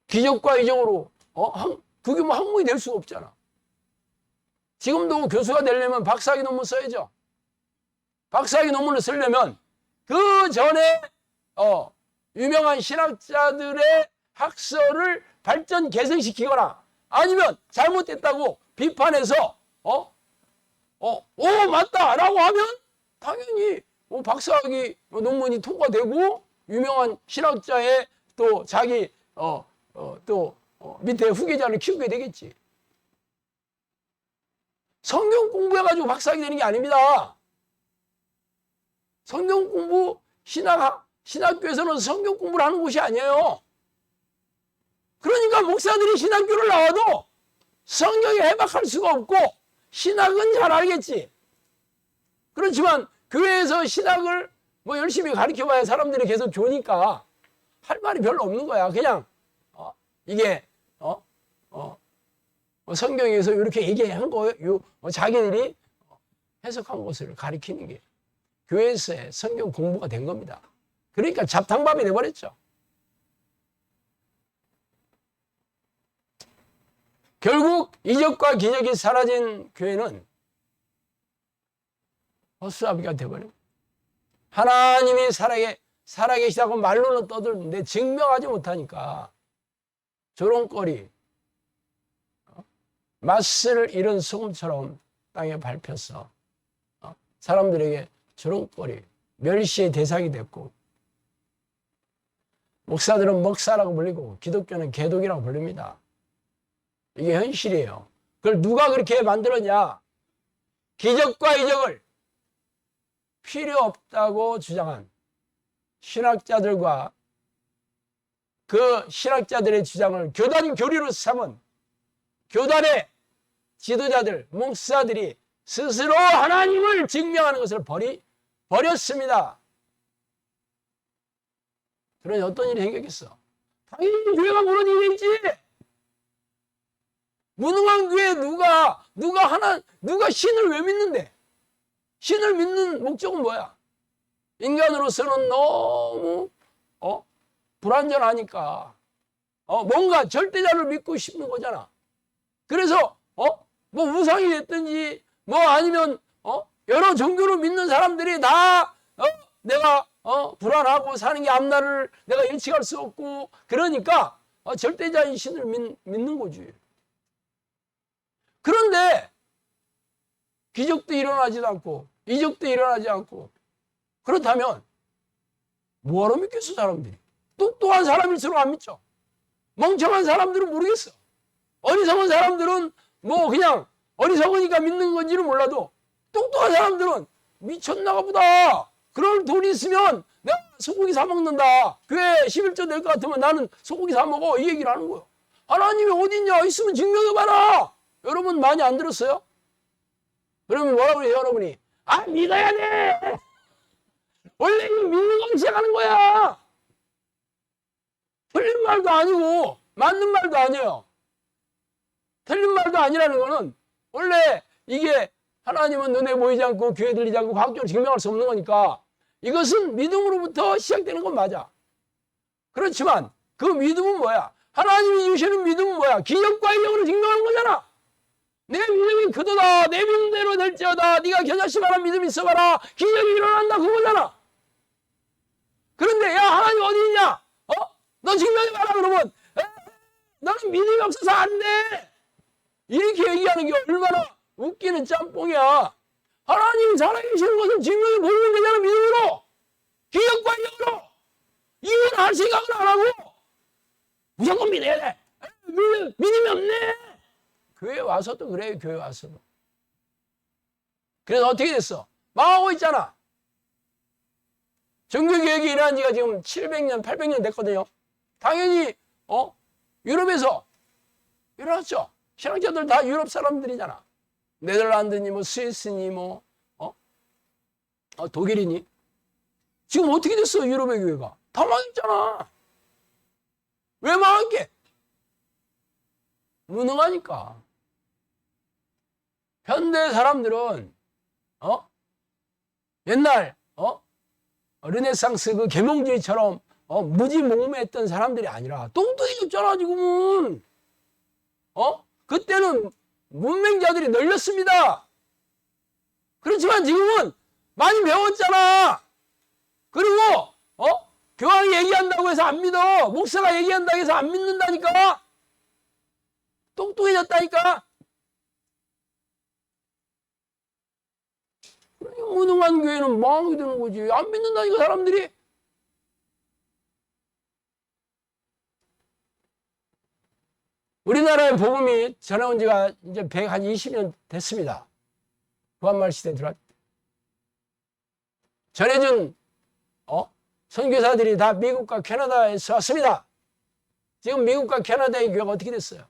Speaker 1: 기적과 이적으로 그게 학문이 될 수가 없잖아. 지금도 교수가 되려면 박사학위 논문 써야죠. 박사학위 논문을 쓰려면 그 전에 유명한 신학자들의 학설을 발전 개선시키거나 아니면 잘못됐다고 비판해서 맞다라고 하면 당연히 박사학위 논문이 통과되고 유명한 신학자의 또 자기 밑에 후계자를 키우게 되겠지. 성경 공부해가지고 박사학위 되는 게 아닙니다. 성경 공부, 신학교에서는 성경 공부를 하는 곳이 아니에요. 그러니까 목사들이 신학교를 나와도 성경에 해박할 수가 없고 신학은 잘 알겠지. 그렇지만 교회에서 신학을 열심히 가르쳐봐야 사람들이 계속 좋으니까 할 말이 별로 없는 거야. 그냥 이게 성경에서 이렇게 얘기한 거예요. 자기들이 해석한 것을 가르치는 게 교회에서의 성경 공부가 된 겁니다. 그러니까 잡탕밥이 돼버렸죠. 결국 이적과 기적이 사라진 교회는 헛수아비가 돼버려요. 하나님이 살아계시다고 말로는 떠들는데 증명하지 못하니까 조롱거리, 맛을 잃은 소금처럼 땅에 밟혀서 사람들에게 조롱거리, 멸시의 대상이 됐고, 목사들은 먹사라고 불리고 기독교는 개독이라고 불립니다. 이게 현실이에요. 그걸 누가 그렇게 만들었냐? 기적과 이적을 필요 없다고 주장한 신학자들과 그 신학자들의 주장을 교단 교리로 삼은 교단의 지도자들, 목사들이 스스로 하나님을 증명하는 것을 버렸습니다. 그러니 어떤 일이 생겼겠어? 당연히 교회가 무너지겠지. 무능한 교회 누가 신을 왜 믿는데? 신을 믿는 목적은 뭐야? 인간으로서는 너무 불완전하니까 뭔가 절대자를 믿고 싶은 거잖아. 그래서 우상이 됐든지 아니면 여러 종교를 믿는 사람들이 다 내가 불안하고 사는 게 앞날을 내가 예측할 수 없고 그러니까 절대자인 신을 믿는 거지. 그런데 기적도 일어나지도 않고 이적도 일어나지 않고 그렇다면 뭐하러 믿겠어 사람들이? 똑똑한 사람일수록 안 믿죠. 멍청한 사람들은 모르겠어. 어리석은 사람들은 그냥 어리석으니까 믿는 건지는 몰라도 똑똑한 사람들은 미쳤나가 보다. 그럴 돈이 있으면 내가 소고기 사 먹는다. 교회 11조 낼 것 같으면 나는 소고기 사 먹어. 이 얘기를 하는 거예요. 하나님이 어딨냐? 있으면 증명해봐라. 여러분 많이 안 들었어요? 그러면 뭐라고 해요 여러분이? 믿어야 돼. 원래 이거 믿는 거 시작하는 거야. 틀린 말도 아니고 맞는 말도 아니에요. 틀린 말도 아니라는 거는 원래 이게 하나님은 눈에 보이지 않고 귀에 들리지 않고 과학적으로 증명할 수 없는 거니까 이것은 믿음으로부터 시작되는 건 맞아. 그렇지만 그 믿음은 뭐야? 하나님이 주시는 믿음은 뭐야? 기적과 이적으로 증명하는 거잖아. 내 믿음이 그도다. 내 믿음대로 될지어다. 네가 겨자씨만한 믿음이 있어봐라. 기적이 일어난다. 그거잖아. 그런데 야 하나님 어디 있냐? 너 증명해봐라. 그러면 너는 믿음이 없어서 안 돼. 이렇게 얘기하는 게 얼마나 웃기는 짬뽕이야. 하나님이 살아계시는 것을 증명해 보이는 거잖아. 믿음으로. 기적과 이적으로. 이유는 할 생각을 안 하고 무조건 믿어야 돼. 믿음이 없네. 교회 와서도 그래요. 교회 와서도. 그래서 어떻게 됐어? 망하고 있잖아. 종교개혁이 일어난 지가 지금 700년, 800년 됐거든요. 당연히 유럽에서 일어났죠. 신학자들 다 유럽 사람들이잖아. 네덜란드니 뭐 스위스니 뭐 독일이니. 지금 어떻게 됐어? 유럽의 교회가 다 망했잖아. 왜 망했게? 무능하니까. 현대 사람들은 옛날 르네상스 그 계몽주의처럼 무지몽매했던 사람들이 아니라 뚱뚱해졌잖아 지금은. 그때는 문맹자들이 널렸습니다. 그렇지만 지금은 많이 배웠잖아. 그리고 교황이 얘기한다고 해서 안 믿어. 목사가 얘기한다고 해서 안 믿는다니까. 뚱뚱해졌다니까. 무능한 교회는 망하게 되는 거지. 안 믿는다니까 사람들이. 우리나라의 복음이 전해온 지가 이제 120년 됐습니다. 구한말 시대에 들어왔. 전해준 선교사들이 다 미국과 캐나다에서 왔습니다. 지금 미국과 캐나다의 교회가 어떻게 됐어요?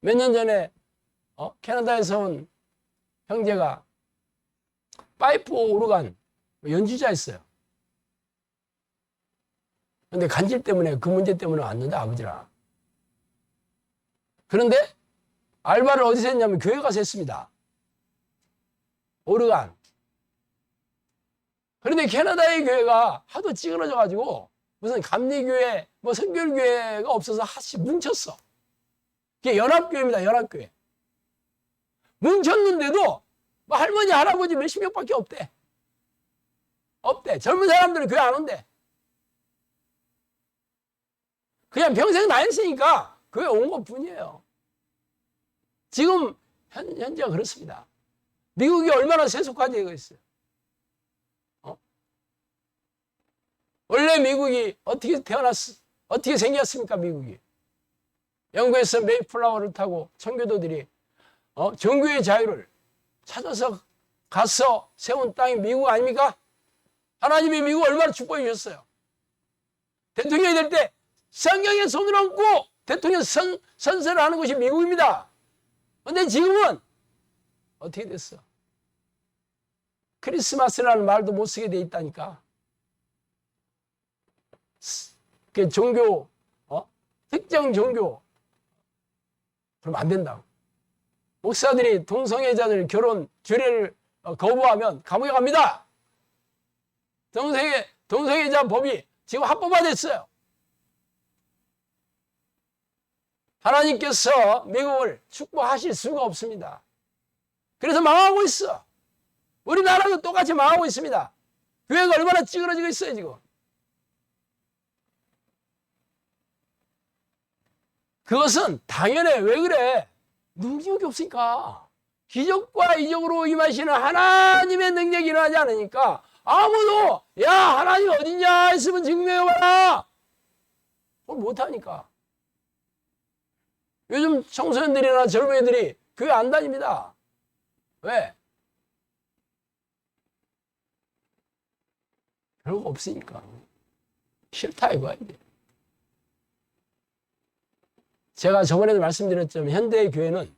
Speaker 1: 몇 년 전에 캐나다에서 온 형제가 파이프 오르간 연주자였어요. 근데 간질 때문에 그 문제 때문에 왔는데 아버지랑. 그런데 알바를 어디서 했냐면 교회 가서 했습니다. 오르간. 그런데 캐나다의 교회가 하도 찌그러져 가지고 무슨 감리교회 뭐 선결교회가 없어서 하나씩 뭉쳤어. 그게 연합교회입니다. 연합교회. 뭉쳤는데도 뭐 할머니 할아버지 몇십 명밖에 없대. 없대. 젊은 사람들은 교회 안 온대. 그냥 평생 다녔으니까 교회 온 것뿐이에요. 지금 현재가 그렇습니다. 미국이 얼마나 세속화되어 있어요. 원래 미국이 어떻게 어떻게 생겼습니까? 미국이 영국에서 메이플라워를 타고 청교도들이 종교의 자유를 찾아서 가서 세운 땅이 미국 아닙니까? 하나님이 미국 얼마나 축복해 주셨어요. 대통령이 될 때 성경에 손을 얹고 대통령 선서를 하는 것이 미국입니다. 그런데 지금은 어떻게 됐어? 크리스마스라는 말도 못 쓰게 돼 있다니까. 그 종교, 특정 종교, 그러면 안 된다고. 목사들이 동성애자들 결혼 주례를 거부하면 감옥에 갑니다. 동성애자 법이 지금 합법화됐어요. 하나님께서 미국을 축복하실 수가 없습니다. 그래서 망하고 있어. 우리나라도 똑같이 망하고 있습니다. 교회가 얼마나 찌그러지고 있어요 지금. 그것은 당연해. 왜 그래? 능력이 없으니까. 기적과 이적으로 임하시는 하나님의 능력이 일어나지 않으니까 아무도 야 하나님 어딨냐 했으면 증명해봐라. 그걸 못하니까. 요즘 청소년들이나 젊은이들이 교회 안 다닙니다. 왜? 별거 없으니까. 싫다 이거야 이제. 제가 저번에도 말씀드렸지만 현대의 교회는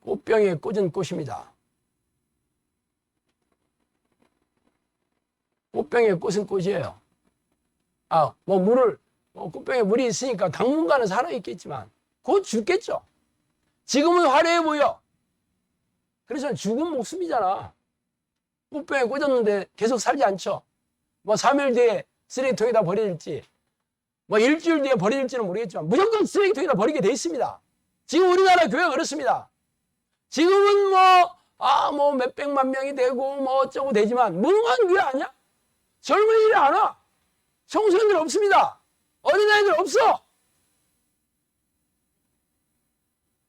Speaker 1: 꽃병에 꽂은 꽃입니다. 꽃병에 꽂은 꽃이에요. 꽃병에 물이 있으니까 당분간은 살아있겠지만 곧 죽겠죠. 지금은 화려해 보여. 그래서 죽은 목숨이잖아. 꽃병에 꽂았는데 계속 살지 않죠. 3일 뒤에 쓰레기통에다 버려질지 일주일 뒤에 버려질지는 모르겠지만 무조건 쓰레기통에다 버리게 돼 있습니다. 지금 우리나라 교회가 그렇습니다. 지금은 몇백만 명이 되고 어쩌고 되지만 무능한 교회 아니야? 젊은이들이 안 와. 청소년들 없습니다. 어린아이들 없어.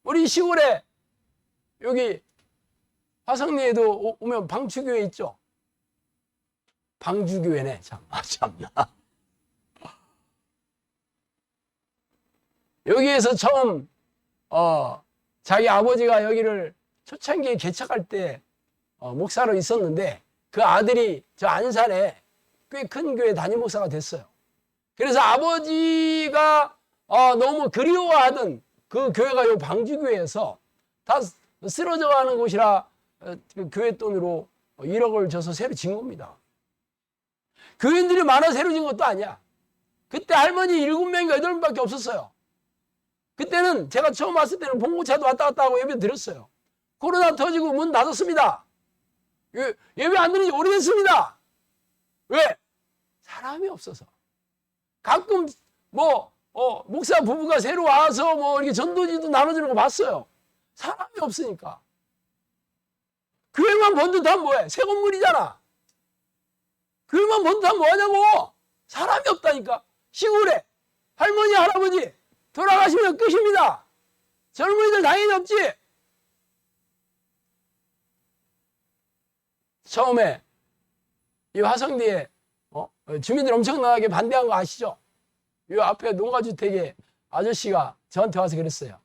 Speaker 1: 우리 시골에 여기 화성리에도 오면 방추교회 있죠. 방주교회네. 참나. 여기에서 처음 자기 아버지가 여기를
Speaker 2: 초창기에 개척할 때 목사로 있었는데 그 아들이 저 안산에 꽤 큰 교회 담임 목사가 됐어요. 그래서 아버지가 너무 그리워하던 그 교회가 요 방주교회에서 다 쓰러져가는 곳이라 그 교회 돈으로 1억을 줘서 새로 진 겁니다. 교인들이 많아 새로 진 것도 아니야. 그때 할머니 7명인가 8명밖에 없었어요. 그때는 제가 처음 왔을 때는 봉고차도 왔다 갔다 하고 예배 드렸어요. 코로나 터지고 문 닫았습니다. 예배 안 드린 지 오래됐습니다. 왜? 사람이 없어서. 가끔 목사 부부가 새로 와서 이렇게 전도지도 나눠주는 거 봤어요. 사람이 없으니까. 교회만 번듯하면 뭐해? 새 건물이잖아. 교회만 번듯하면 뭐하냐고. 사람이 없다니까. 시골에 할머니 할아버지 돌아가시면 끝입니다. 젊은이들 당연히 없지. 처음에 이 화성리에 주민들 엄청나게 반대한 거 아시죠? 이 앞에 농가주택에 아저씨가 저한테 와서 그랬어요.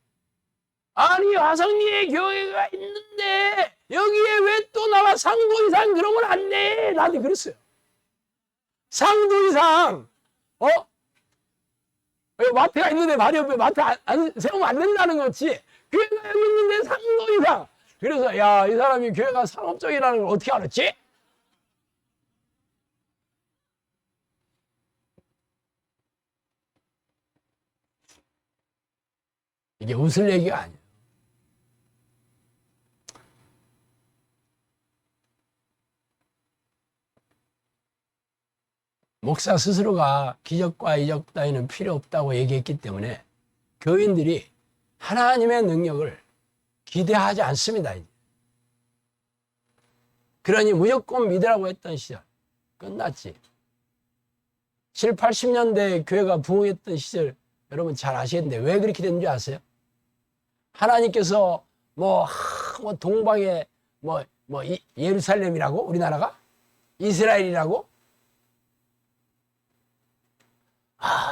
Speaker 2: 아니 화성리에 교회가 있는데 여기에 왜 또 나와 상도 이상 그런 걸 안 내? 나한테 그랬어요. 상도 이상 마트가 있는데 바로 옆에 마트 안 세우면 안 된다는 거지. 교회가 여기 있는데 상도 이상. 그래서 야, 이 사람이 교회가 상업적이라는 걸 어떻게 알았지? 이게 웃을 얘기가 아니에요. 목사 스스로가 기적과 이적 따위는 필요 없다고 얘기했기 때문에 교인들이 하나님의 능력을 기대하지 않습니다. 그러니 무조건 믿으라고 했던 시절 끝났지. 7, 80년대 교회가 부흥했던 시절 여러분 잘 아시겠는데 왜 그렇게 됐는지 아세요? 하나님께서 동방에 예루살렘이라고 우리나라가 이스라엘이라고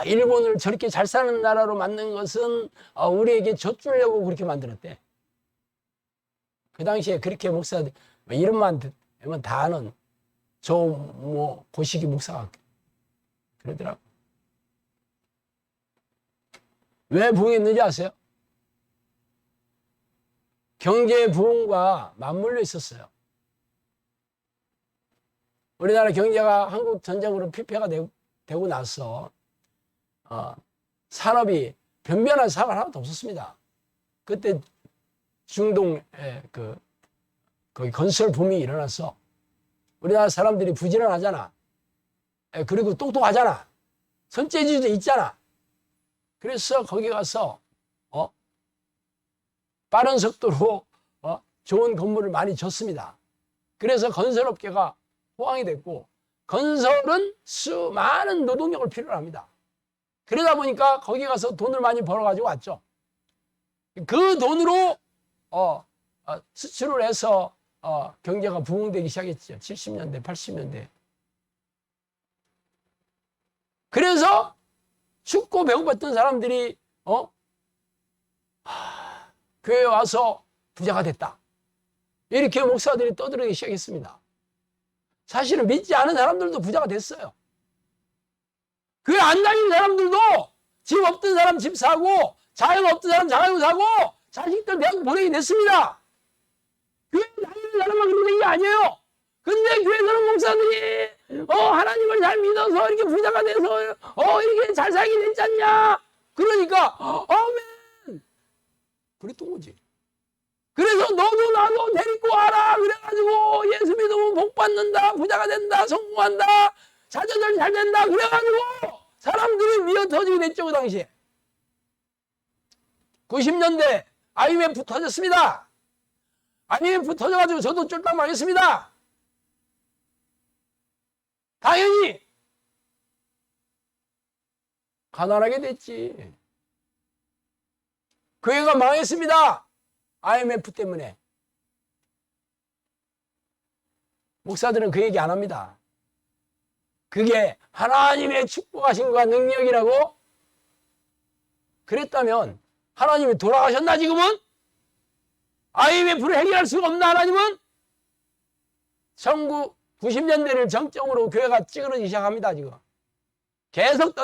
Speaker 2: 일본을 저렇게 잘 사는 나라로 만든 것은 우리에게 젖주려고 그렇게 만들었대. 그 당시에 그렇게 목사들 이름만 되면 다 아는 고시기 목사가 그러더라고. 왜 부흥했는지 아세요? 경제 부흥과 맞물려 있었어요. 우리나라 경제가 한국 전쟁으로 피폐가 되고 나서 산업이 변변한 산업이 하나도 없었습니다. 그때 중동에 거기 건설 붐이 일어나서 우리나라 사람들이 부지런하잖아. 그리고 똑똑하잖아. 손재주도 있잖아. 그래서 거기 가서 빠른 속도로 좋은 건물을 많이 졌습니다. 그래서 건설업계가 호황이 됐고 건설은 수많은 노동력을 필요로 합니다. 그러다 보니까 거기 가서 돈을 많이 벌어가지고 왔죠. 그 돈으로 수출을 해서 경제가 부흥되기 시작했죠. 70년대, 80년대. 그래서 춥고 배고팠던 사람들이 교회에 와서 부자가 됐다. 이렇게 목사들이 떠들기 시작했습니다. 사실은 믿지 않은 사람들도 부자가 됐어요. 교회 안 다니는 사람들도 집 없던 사람 집 사고 자영 없던 사람 자영 사고 자식들 대학 보내게 됐습니다. 교회 다니는 사람만 그러는 게 아니에요. 근데 교회에서는 목사들이 하나님을 잘 믿어서 이렇게 부자가 돼서 이렇게 잘 살게 됐지 않냐. 그러니까 아멘 그랬던 거지. 그래서 너도 나도 데리고 와라 그래가지고 예수 믿으면 복 받는다 부자가 된다 성공한다 자녀들 잘 된다 그래가지고 사람들이 미어 터지게 됐죠. 그 당시에 90년대 IMF 터졌습니다. IMF 터져가지고 저도 쫄딱 망했습니다. 당연히 가난하게 됐지. 교회가 망했습니다. IMF 때문에. 목사들은 그 얘기 안 합니다. 그게 하나님의 축복하심과 능력이라고 그랬다면 하나님이 돌아가셨나 지금은? IMF를 해결할 수가 없나 하나님은? 1990년대를 정점으로 교회가 찌그러지기 시작합니다. 지금 계속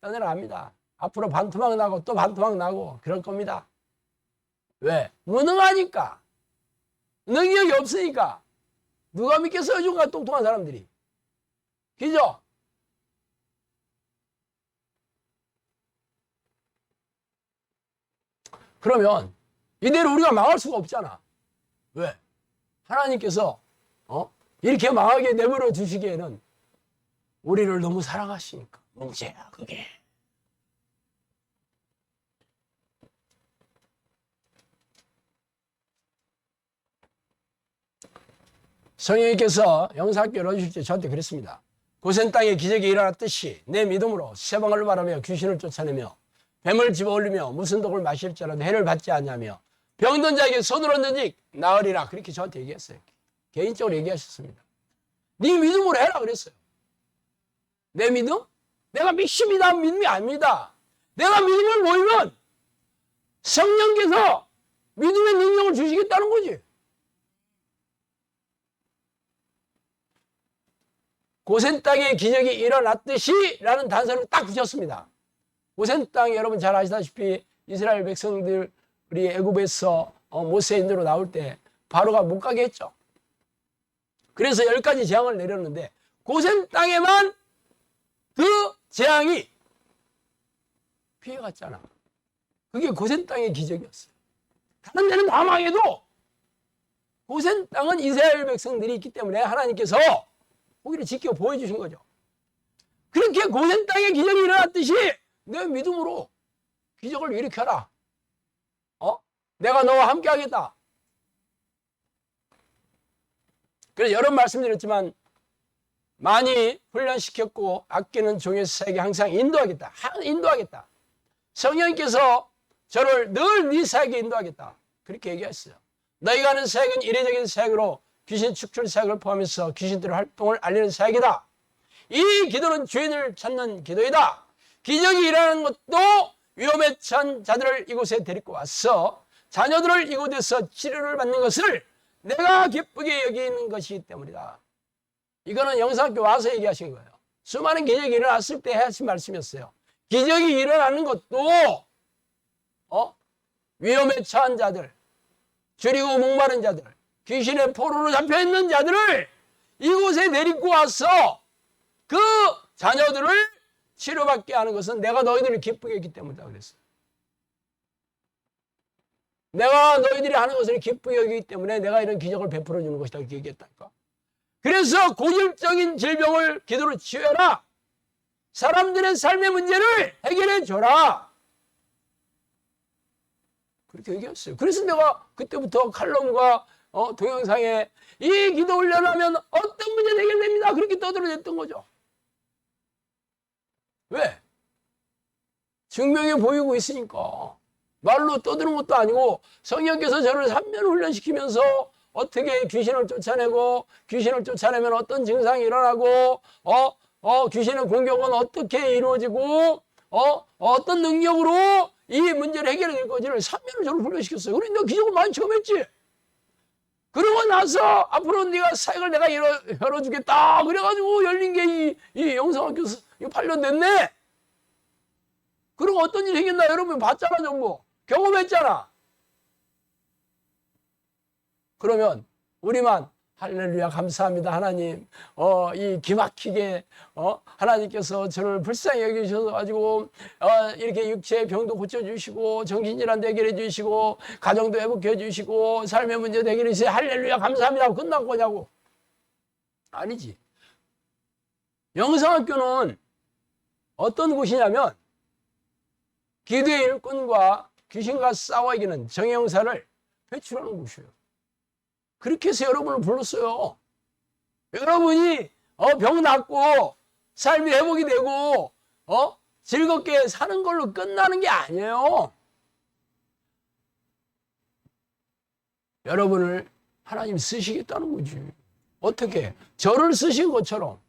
Speaker 2: 떠내려갑니다. 앞으로 반토막 나고 또 반토막 나고 그럴 겁니다. 왜? 무능하니까. 능력이 없으니까. 누가 믿겠어요? 요즘과 똑똑한 사람들이. 그죠? 그러면 이대로 우리가 망할 수가 없잖아. 왜? 하나님께서 이렇게 망하게 내버려 두시기에는 우리를 너무 사랑하시니까. 문제야 그게. 성령님께서 영사학교 열어주실 때 저한테 그랬습니다. 고센 땅에 기적이 일어났듯이 내 믿음으로 세방을 바라며 귀신을 쫓아내며 뱀을 집어올리며 무슨 독을 마실지라도 해를 받지 않냐며 병든 자에게 손을 얹은지 나으리라. 그렇게 저한테 얘기했어요. 개인적으로 얘기하셨습니다. 네 믿음으로 해라 그랬어요. 내 믿음? 내가 믿습니다. 믿음이 아닙니다. 내가 믿음을 모이면 성령께서 믿음의 능력을 주시겠다는 거지. 고센 땅에 기적이 일어났듯이 라는 단서를 딱 붙였습니다. 고센 땅에 여러분 잘 아시다시피 이스라엘 백성들이 애굽에서 모세인으로 나올 때 바로가 못 가게 했죠. 그래서 10가지 재앙을 내렸는데 고센 땅에만 그 재앙이 피해갔잖아. 그게 고센 땅의 기적이었어요. 다른 데는 다 망해도 고센 땅은 이스라엘 백성들이 있기 때문에 하나님께서 거기를 지켜 보여주신 거죠. 그렇게 고센 땅에 기적이 일어났듯이 내 믿음으로 기적을 일으켜라. 내가 너와 함께 하겠다. 그래서 여러 번 말씀드렸지만 많이 훈련시켰고 아끼는 종의 사역에 항상 인도하겠다. 인도하겠다. 성령님께서 저를 늘 네 사역에 인도하겠다. 그렇게 얘기했어요. 너희가 하는 사역은 이례적인 사역으로 귀신 축출 사역을 포함해서 귀신들의 활동을 알리는 사역이다. 이 기도는 주인을 찾는 기도이다. 기적이 일어나는 것도 위험에 처한 자들을 이곳에 데리고 와서 자녀들을 이곳에서 치료를 받는 것을 내가 기쁘게 여기는 것이기 때문이다. 이거는 영상학교 와서 얘기하신 거예요. 수많은 기적이 일어났을 때 하신 말씀이었어요. 기적이 일어나는 것도 위험에 처한 자들, 줄이고 목마른 자들, 귀신의 포로로 잡혀있는 자들을 이곳에 데리고 와서 그 자녀들을 치료받게 하는 것은 내가 너희들을 기쁘게 했기 때문이다 그랬어요. 내가 너희들이 하는 것을 기쁘게 여기기 때문에 내가 이런 기적을 베풀어 주는 것이다 이렇게 얘기했다니까. 그래서 고질적인 질병을 기도로 치유해라. 사람들의 삶의 문제를 해결해 줘라. 그렇게 얘기했어요. 그래서 내가 그때부터 칼럼과 동영상에 이 기도 훈련하면 어떤 문제도 해결됩니다. 그렇게 떠들어냈던 거죠. 왜? 증명이 보이고 있으니까. 말로 떠드는 것도 아니고 성령께서 저를 3년 훈련시키면서 어떻게 귀신을 쫓아내고 귀신을 쫓아내면 어떤 증상이 일어나고 귀신의 공격은 어떻게 이루어지고 어떤 능력으로 이 문제를 해결해 낼 건지를 3년을 저를 훈련시켰어요. 그래 내가 기적을 많이 체험했지. 그러고 나서 앞으로 네가 사역을 내가 열어주겠다. 그래가지고 열린 게 이 영상학교 8년 됐네. 그리고 어떤 일이 생겼나 여러분 봤잖아 전부. 경험했잖아. 그러면 우리만 할렐루야 감사합니다 하나님 이 기막히게 하나님께서 저를 불쌍히 여기셔서 가지고 이렇게 육체의 병도 고쳐주시고 정신질환도 해결해 주시고 가정도 회복해 주시고 삶의 문제도 해결해 주시고 할렐루야 감사합니다 하고 끝난 거냐고. 아니지. 영성학교는 어떤 곳이냐면 기도의 일꾼과 귀신과 싸워 이기는 정형사를 배출하는 곳이에요. 그렇게 해서 여러분을 불렀어요. 여러분이 병 낫고 삶이 회복이 되고 즐겁게 사는 걸로 끝나는 게 아니에요. 여러분을 하나님 쓰시겠다는 거지. 어떻게? 저를 쓰신 것처럼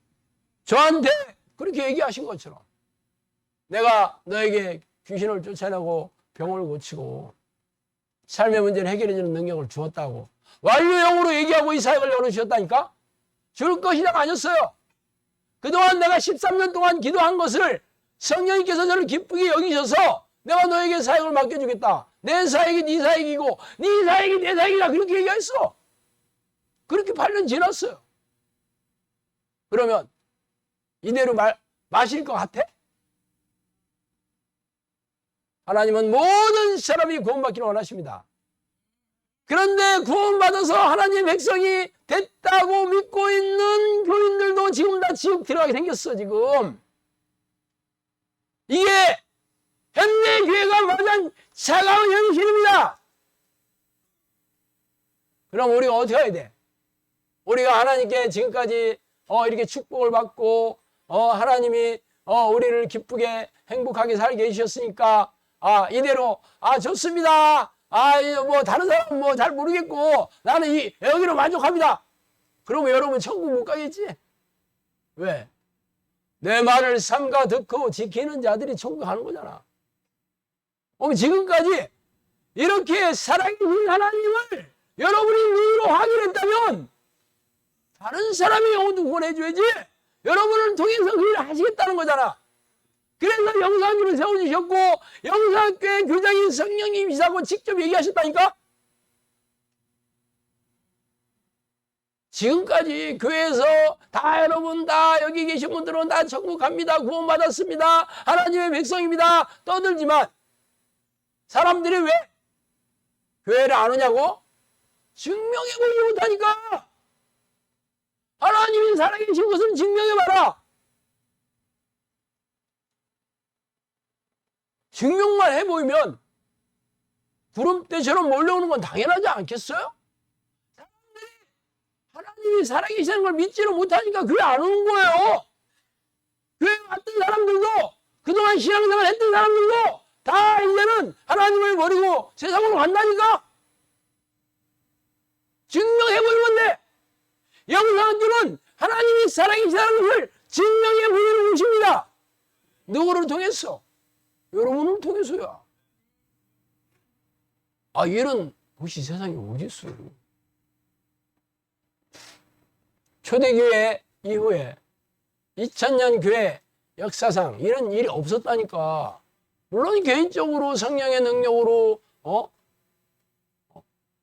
Speaker 2: 저한테 그렇게 얘기하신 것처럼 내가 너에게 귀신을 쫓아내고 병을 고치고 삶의 문제를 해결해주는 능력을 주었다고 완료형으로 얘기하고 이 사역을 열어주셨다니까. 줄 것이다가 아니었어요. 그동안 내가 13년 동안 기도한 것을 성령님께서 저를 기쁘게 여기셔서 내가 너에게 사역을 맡겨주겠다. 내 사역이 네 사역이고 네 사역이 내 사역이다. 그렇게 얘기했어. 그렇게 8년 지났어요. 그러면 이대로 마실 것 같아? 하나님은 모든 사람이 구원받기를 원하십니다. 그런데 구원받아서 하나님의 백성이 됐다고 믿고 있는 교인들도 지금 다 지옥 들어가게 생겼어. 지금 이게 현대 교회가 가장 차가운 현실입니다. 그럼 우리가 어떻게 해야 돼? 우리가 하나님께 지금까지 이렇게 축복을 받고 하나님이 우리를 기쁘게 행복하게 살게 해주셨으니까 이대로 좋습니다. 뭐 다른 사람은 뭐 잘 모르겠고 나는 여기로 만족합니다. 그러면 여러분 천국 못 가겠지? 왜? 내 말을 삼가 듣고 지키는 자들이 천국 가는 거잖아. 지금까지 이렇게 살아계신 하나님을 여러분이 눈으로 확인했다면 다른 사람이 영혼도 구원해줘야지. 여러분을 통해서 그 일을 하시겠다는 거잖아. 그래서 영상교를 세워주셨고 영상교회 교장인 성령님이시라고 직접 얘기하셨다니까. 지금까지 교회에서 다 여러분 다 여기 계신 분들은 다 천국 갑니다. 구원받았습니다. 하나님의 백성입니다. 떠들지만 사람들이 왜 교회를 안 오냐고? 증명해보지 못하니까. 하나님이 살아계신 것을 증명해봐라. 증명만 해보이면 구름대처럼 몰려오는 건 당연하지 않겠어요? 사람들이 하나님이 살아계시는 걸 믿지를 못하니까 교회 안 오는 거예요. 교회 왔던 사람들도 그동안 신앙생활 했던 사람들도 다 이제는 하나님을 버리고 세상으로 간다니까. 증명해보이면 돼. 영상교는 하나님이 살아계시다는 것을 증명해보이는 곳입니다. 누구를 통해서? 여러분을 통해서야. 이런 곳이 세상에 어디 있어요? 초대교회 이후에 2000년 교회 역사상 이런 일이 없었다니까. 물론 개인적으로 성령의 능력으로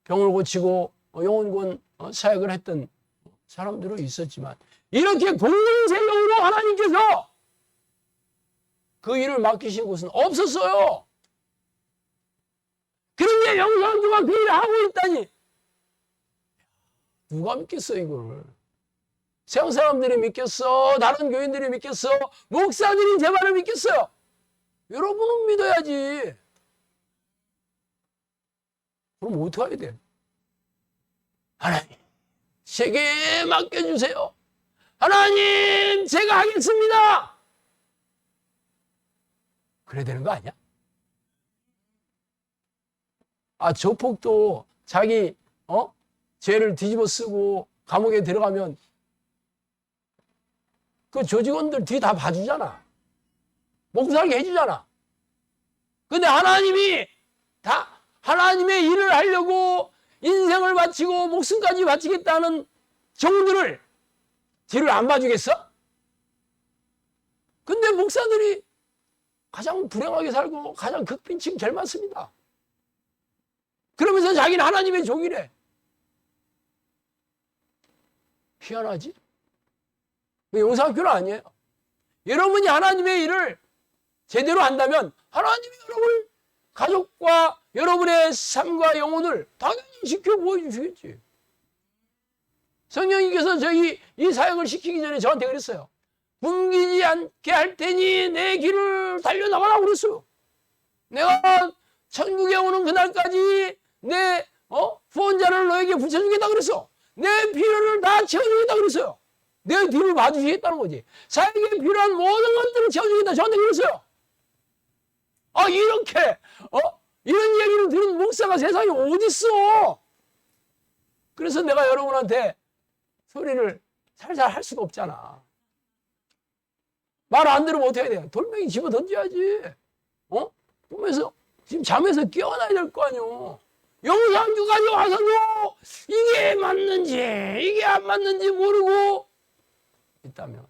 Speaker 2: 병을 고치고 영혼구원 사역을 했던 사람들은 있었지만 이렇게 공동체적으로 하나님께서 그 일을 맡기신 곳은 없었어요. 그런데 영상교가 그 일을 하고 있다니 누가 믿겠어 이걸? 세상 사람들이 믿겠어? 다른 교인들이 믿겠어? 목사들이 제 말을 믿겠어요? 여러분은 믿어야지. 그럼 어떻게 해야 돼? 하나님 제게 맡겨주세요. 하나님 제가 하겠습니다. 그래야 되는 거 아니야? 조폭도 자기 죄를 뒤집어 쓰고 감옥에 들어가면 그 조직원들 뒤 다 봐주잖아. 먹고 살게 해주잖아. 근데 하나님이 다 하나님의 일을 하려고 인생을 바치고 목숨까지 바치겠다는 종들을 뒤를 안 봐주겠어? 근데 목사들이 가장 불행하게 살고 가장 극빈층 제일 많습니다. 그러면서 자기는 하나님의 종이래. 희한하지? 용사학교는 아니에요. 여러분이 하나님의 일을 제대로 한다면 하나님이 여러분 가족과 여러분의 삶과 영혼을 당연히 지켜 보여주시겠지. 성령님께서 저희 이 사역을 시키기 전에 저한테 그랬어요. 굶기지 않게 할 테니 내 길을 달려나가라고 그랬어요. 내가 천국에 오는 그날까지 내 후원자를 너에게 붙여주겠다 그랬어. 내 필요를 다 채워주겠다 그랬어요. 내 뒤를 봐주시겠다는 거지. 사역에 필요한 모든 것들을 채워주겠다 저한테 그랬어요. 이렇게 이런 얘기를 들은 목사가 세상에 어딨어. 그래서 내가 여러분한테 소리를 살살 할 수가 없잖아. 말 안 들으면 어떻게 해야 돼? 돌멩이 집어 던져야지. 꿈에서 지금 잠에서 깨어나야 될 거 아니오. 영상교까지 와서도 이게 맞는지 이게 안 맞는지 모르고 있다면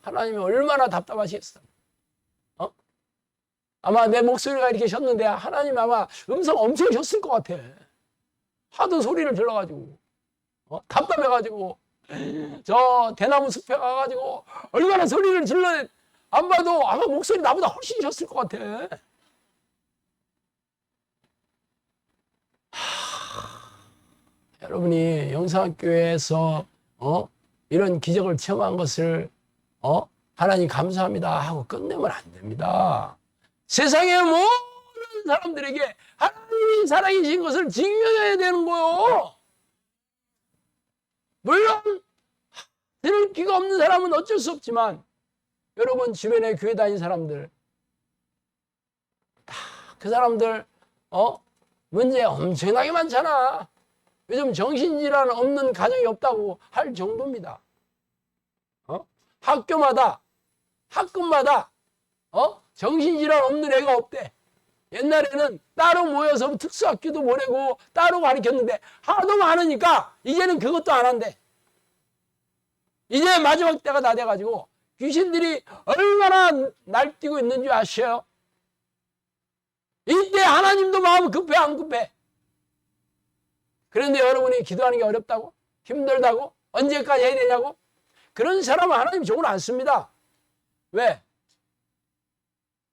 Speaker 2: 하나님이 얼마나 답답하시겠어요. 아마 내 목소리가 이렇게 셨는데 하나님 아마 음성 엄청 셨을 것 같아. 하도 소리를 들어가지고 답답해가지고 저 대나무 숲에 가가지고 얼마나 소리를 질러 안 봐도 아마 목소리 나보다 훨씬 셨을 것 같아. 여러분이 영상교회에서 이런 기적을 체험한 것을 하나님 감사합니다 하고 끝내면 안 됩니다. 세상의 모든 사람들에게 하나님이 살아계신 것을 증명해야 되는 거요. 물론 들을 귀가 없는 사람은 어쩔 수 없지만 여러분 주변에 교회 다니는 사람들 다 그 사람들 문제 엄청나게 많잖아. 요즘 정신질환 없는 가정이 없다고 할 정도입니다. 학교마다 학급마다 정신질환 없는 애가 없대. 옛날에는 따로 모여서 특수학교도 보내고 따로 가르쳤는데 하도 많으니까 이제는 그것도 안 한대. 이제 마지막 때가 다 돼가지고 귀신들이 얼마나 날뛰고 있는 줄 아셔요? 이때 하나님도 마음 급해 안 급해? 그런데 여러분이 기도하는 게 어렵다고? 힘들다고? 언제까지 해야 되냐고? 그런 사람은 하나님 종을 안 씁니다. 왜?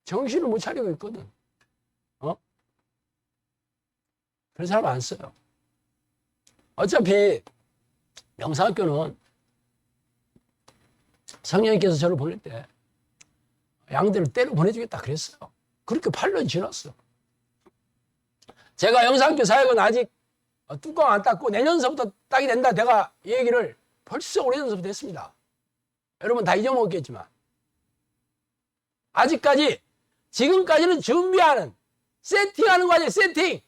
Speaker 2: 정신을 못 차리고 있거든. 그런 사람 안 써요. 어차피 명상학교는 성령님께서 저를 보낼 때 양들을 때려 보내주겠다 그랬어요. 그렇게 8년 지났어. 제가 영상학교 사역은 아직 뚜껑 안 닦고 내년서부터 따게 된다. 내가 이 얘기를 벌써 오래전서부터 했습니다. 여러분 다 잊어먹었겠지만 아직까지 지금까지는 준비하는 세팅하는 거 아니에요. 세팅.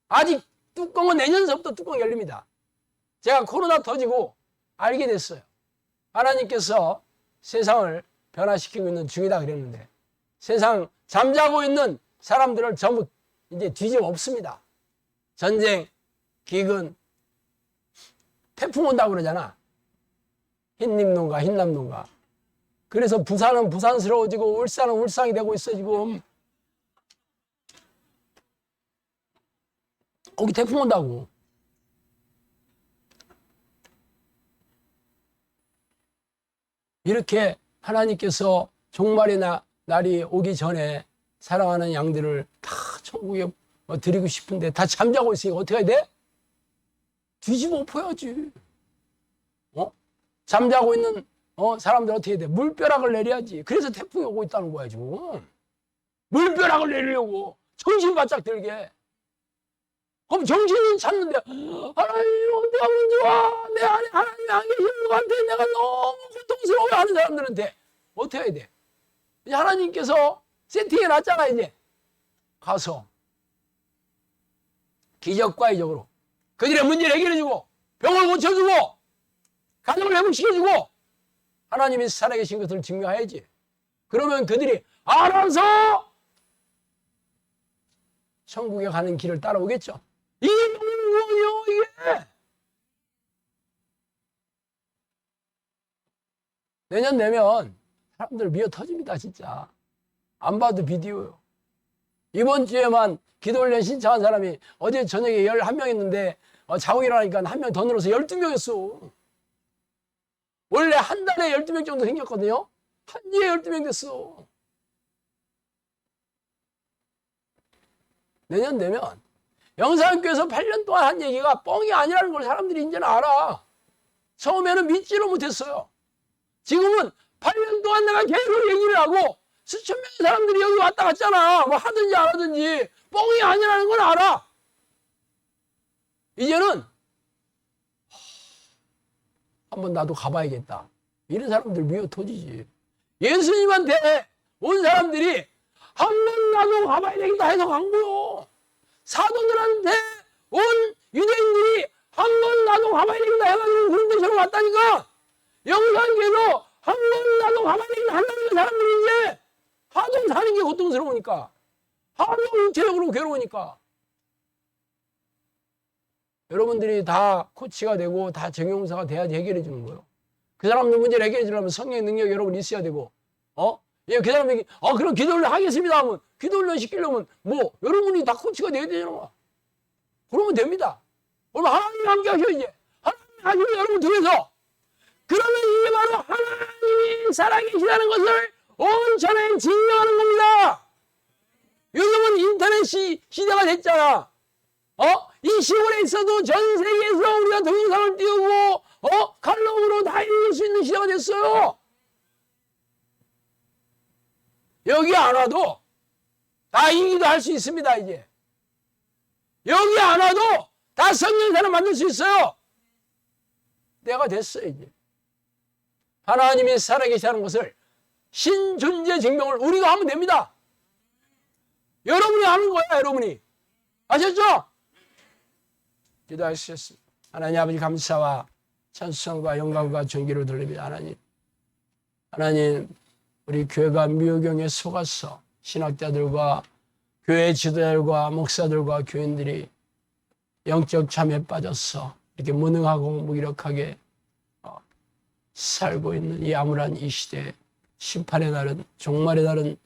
Speaker 2: 아직 뚜껑은 내년서부터 뚜껑 열립니다. 제가 코로나 터지고 알게 됐어요. 하나님께서 세상을 변화시키고 있는 중이다 그랬는데 세상 잠자고 있는 사람들을 전부 이제 뒤집어 엎습니다. 전쟁, 기근, 태풍 온다고 그러잖아. 흰님농가, 흰남농가. 그래서 부산은 부산스러워지고 울산은 울상이 되고 있어 지금. 거기 태풍 온다고. 이렇게 하나님께서 종말의 날이 오기 전에 사랑하는 양들을 다 천국에 드리고 싶은데 다 잠자고 있으니까 어떻게 해야 돼? 뒤집어 엎어야지. 잠자고 있는 사람들 어떻게 해야 돼? 물벼락을 내려야지. 그래서 태풍이 오고 있다는 거야 지금. 물벼락을 내리려고 정신 바짝 들게. 그럼 정신을 찾는데 하나님 어떻게 하면 좋아? 내 안에 하나님이 안 계시는 것 같아. 내가 너무 고통스러워 하는 사람들한테 어떻게 해야 돼? 이제 하나님께서 세팅해 놨잖아. 이제 가서 기적과 이적으로 그들의 문제를 해결해주고 병을 고쳐주고 가정을 회복시켜주고 하나님이 살아계신 것을 증명해야지. 그러면 그들이 알아서 천국에 가는 길을 따라오겠죠. 이게 뭐예요 이게? 내년 되면 사람들 미어 터집니다 진짜. 안 봐도 비디오요. 이번 주에만 기도훈련 신청한 사람이 어제 저녁에 11명 했는데 자고 일어나니까 한 명 더 늘어서 12명이었어. 원래 한 달에 12명 정도 생겼거든요. 한 주에 12명 됐어. 내년 되면 영상교회에서 8년 동안 한 얘기가 뻥이 아니라는 걸 사람들이 이제는 알아. 처음에는 믿지를 못했어요. 지금은 8년 동안 내가 계속 얘기를 하고 수천 명의 사람들이 여기 왔다 갔잖아. 뭐 하든지 안 하든지 뻥이 아니라는 걸 알아. 이제는 한번 나도 가봐야겠다. 이런 사람들 미워 터지지. 예수님한테 온 사람들이 한 번 나도 가봐야 되겠다 해서 간 거요. 사도들한테 온 유대인들이 한 번 나도 가봐야 되겠다 해가지고 그런 데서 왔다니까. 영상계도 한 번 나도 가봐야 되겠다 한다는 사람들이 이제 하도 사는 게 고통스러우니까 하루 육체적으로 괴로우니까. 여러분들이 다 코치가 되고 다 정형사가 돼야지 해결해 주는 거예요. 그 사람들 문제를 해결해 주려면 성령의 능력이 여러분 있어야 되고, 예, 그 사람에게, 그럼 기도를 하겠습니다 하면, 기도를 시키려면, 여러분이 다 코치가 돼야 되잖아. 그러면 됩니다. 그러면 하나님 함께 하셔야지. 하나님 하시면 여러분 들어서. 그러면 이게 바로 하나님이 살아계시다는 것을 온 천하에 증명하는 겁니다. 요즘은 인터넷 시대가 됐잖아. 이 시골에 있어도 전 세계에서 우리가 동영상을 띄우고, 칼럼으로 다 읽을 수 있는 시대가 됐어요. 여기 안 와도 다 인기도 할 수 있습니다, 이제. 여기 안 와도 다 성령사를 만들 수 있어요. 때가 됐어요, 이제. 하나님이 살아계시다는 것을 신존재 증명을 우리가 하면 됩니다. 여러분이 하는 거야, 여러분이. 아셨죠? 기도하시겠습니다. 하나님 아버지 감사와 찬송과 영광과 존귀를 돌립니다. 하나님 우리 교회가 미호경에 속아서 신학자들과 교회 지도자들과 목사들과 교인들이 영적 잠에 빠져서 이렇게 무능하고 무기력하게 살고 있는 이 암울한 이 시대에 심판의 날은 종말의 날은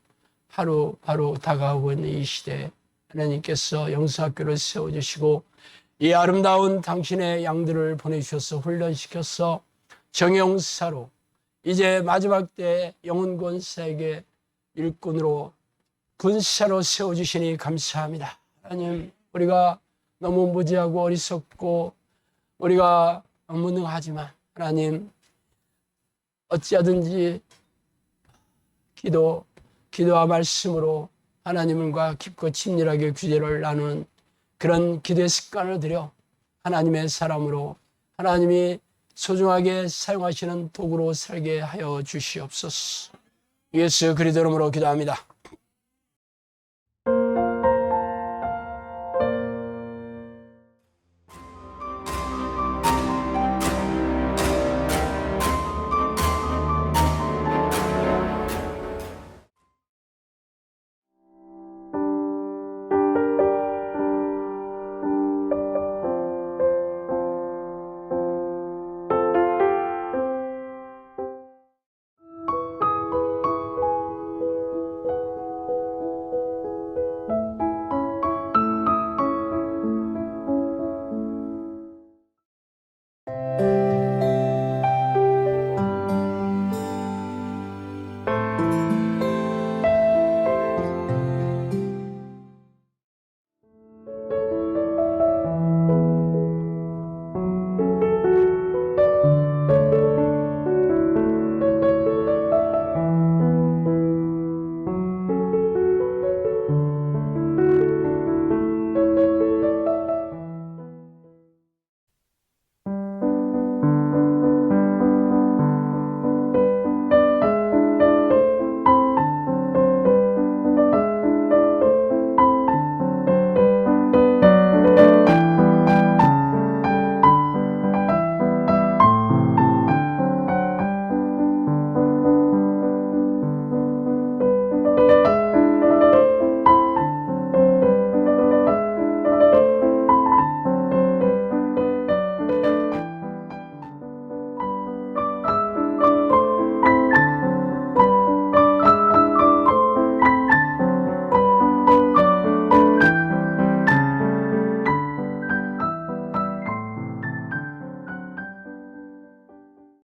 Speaker 2: 바로 다가오고 있는 이 시대에 하나님께서 영성학교를 세워주시고 이 아름다운 당신의 양들을 보내주셔서 훈련시켜서 정형사로 이제 마지막 때 영혼 권세에게 일꾼으로 군사로 세워주시니 감사합니다. 하나님 우리가 너무 무지하고 어리석고 우리가 무능하지만 하나님 어찌하든지 기도와 말씀으로 하나님과 깊고 친밀하게 규제를 나누는 그런 기도의 습관을 들여 하나님의 사람으로 하나님이 소중하게 사용하시는 도구로 살게 하여 주시옵소서. 예수 그리스도 이름으로 기도합니다.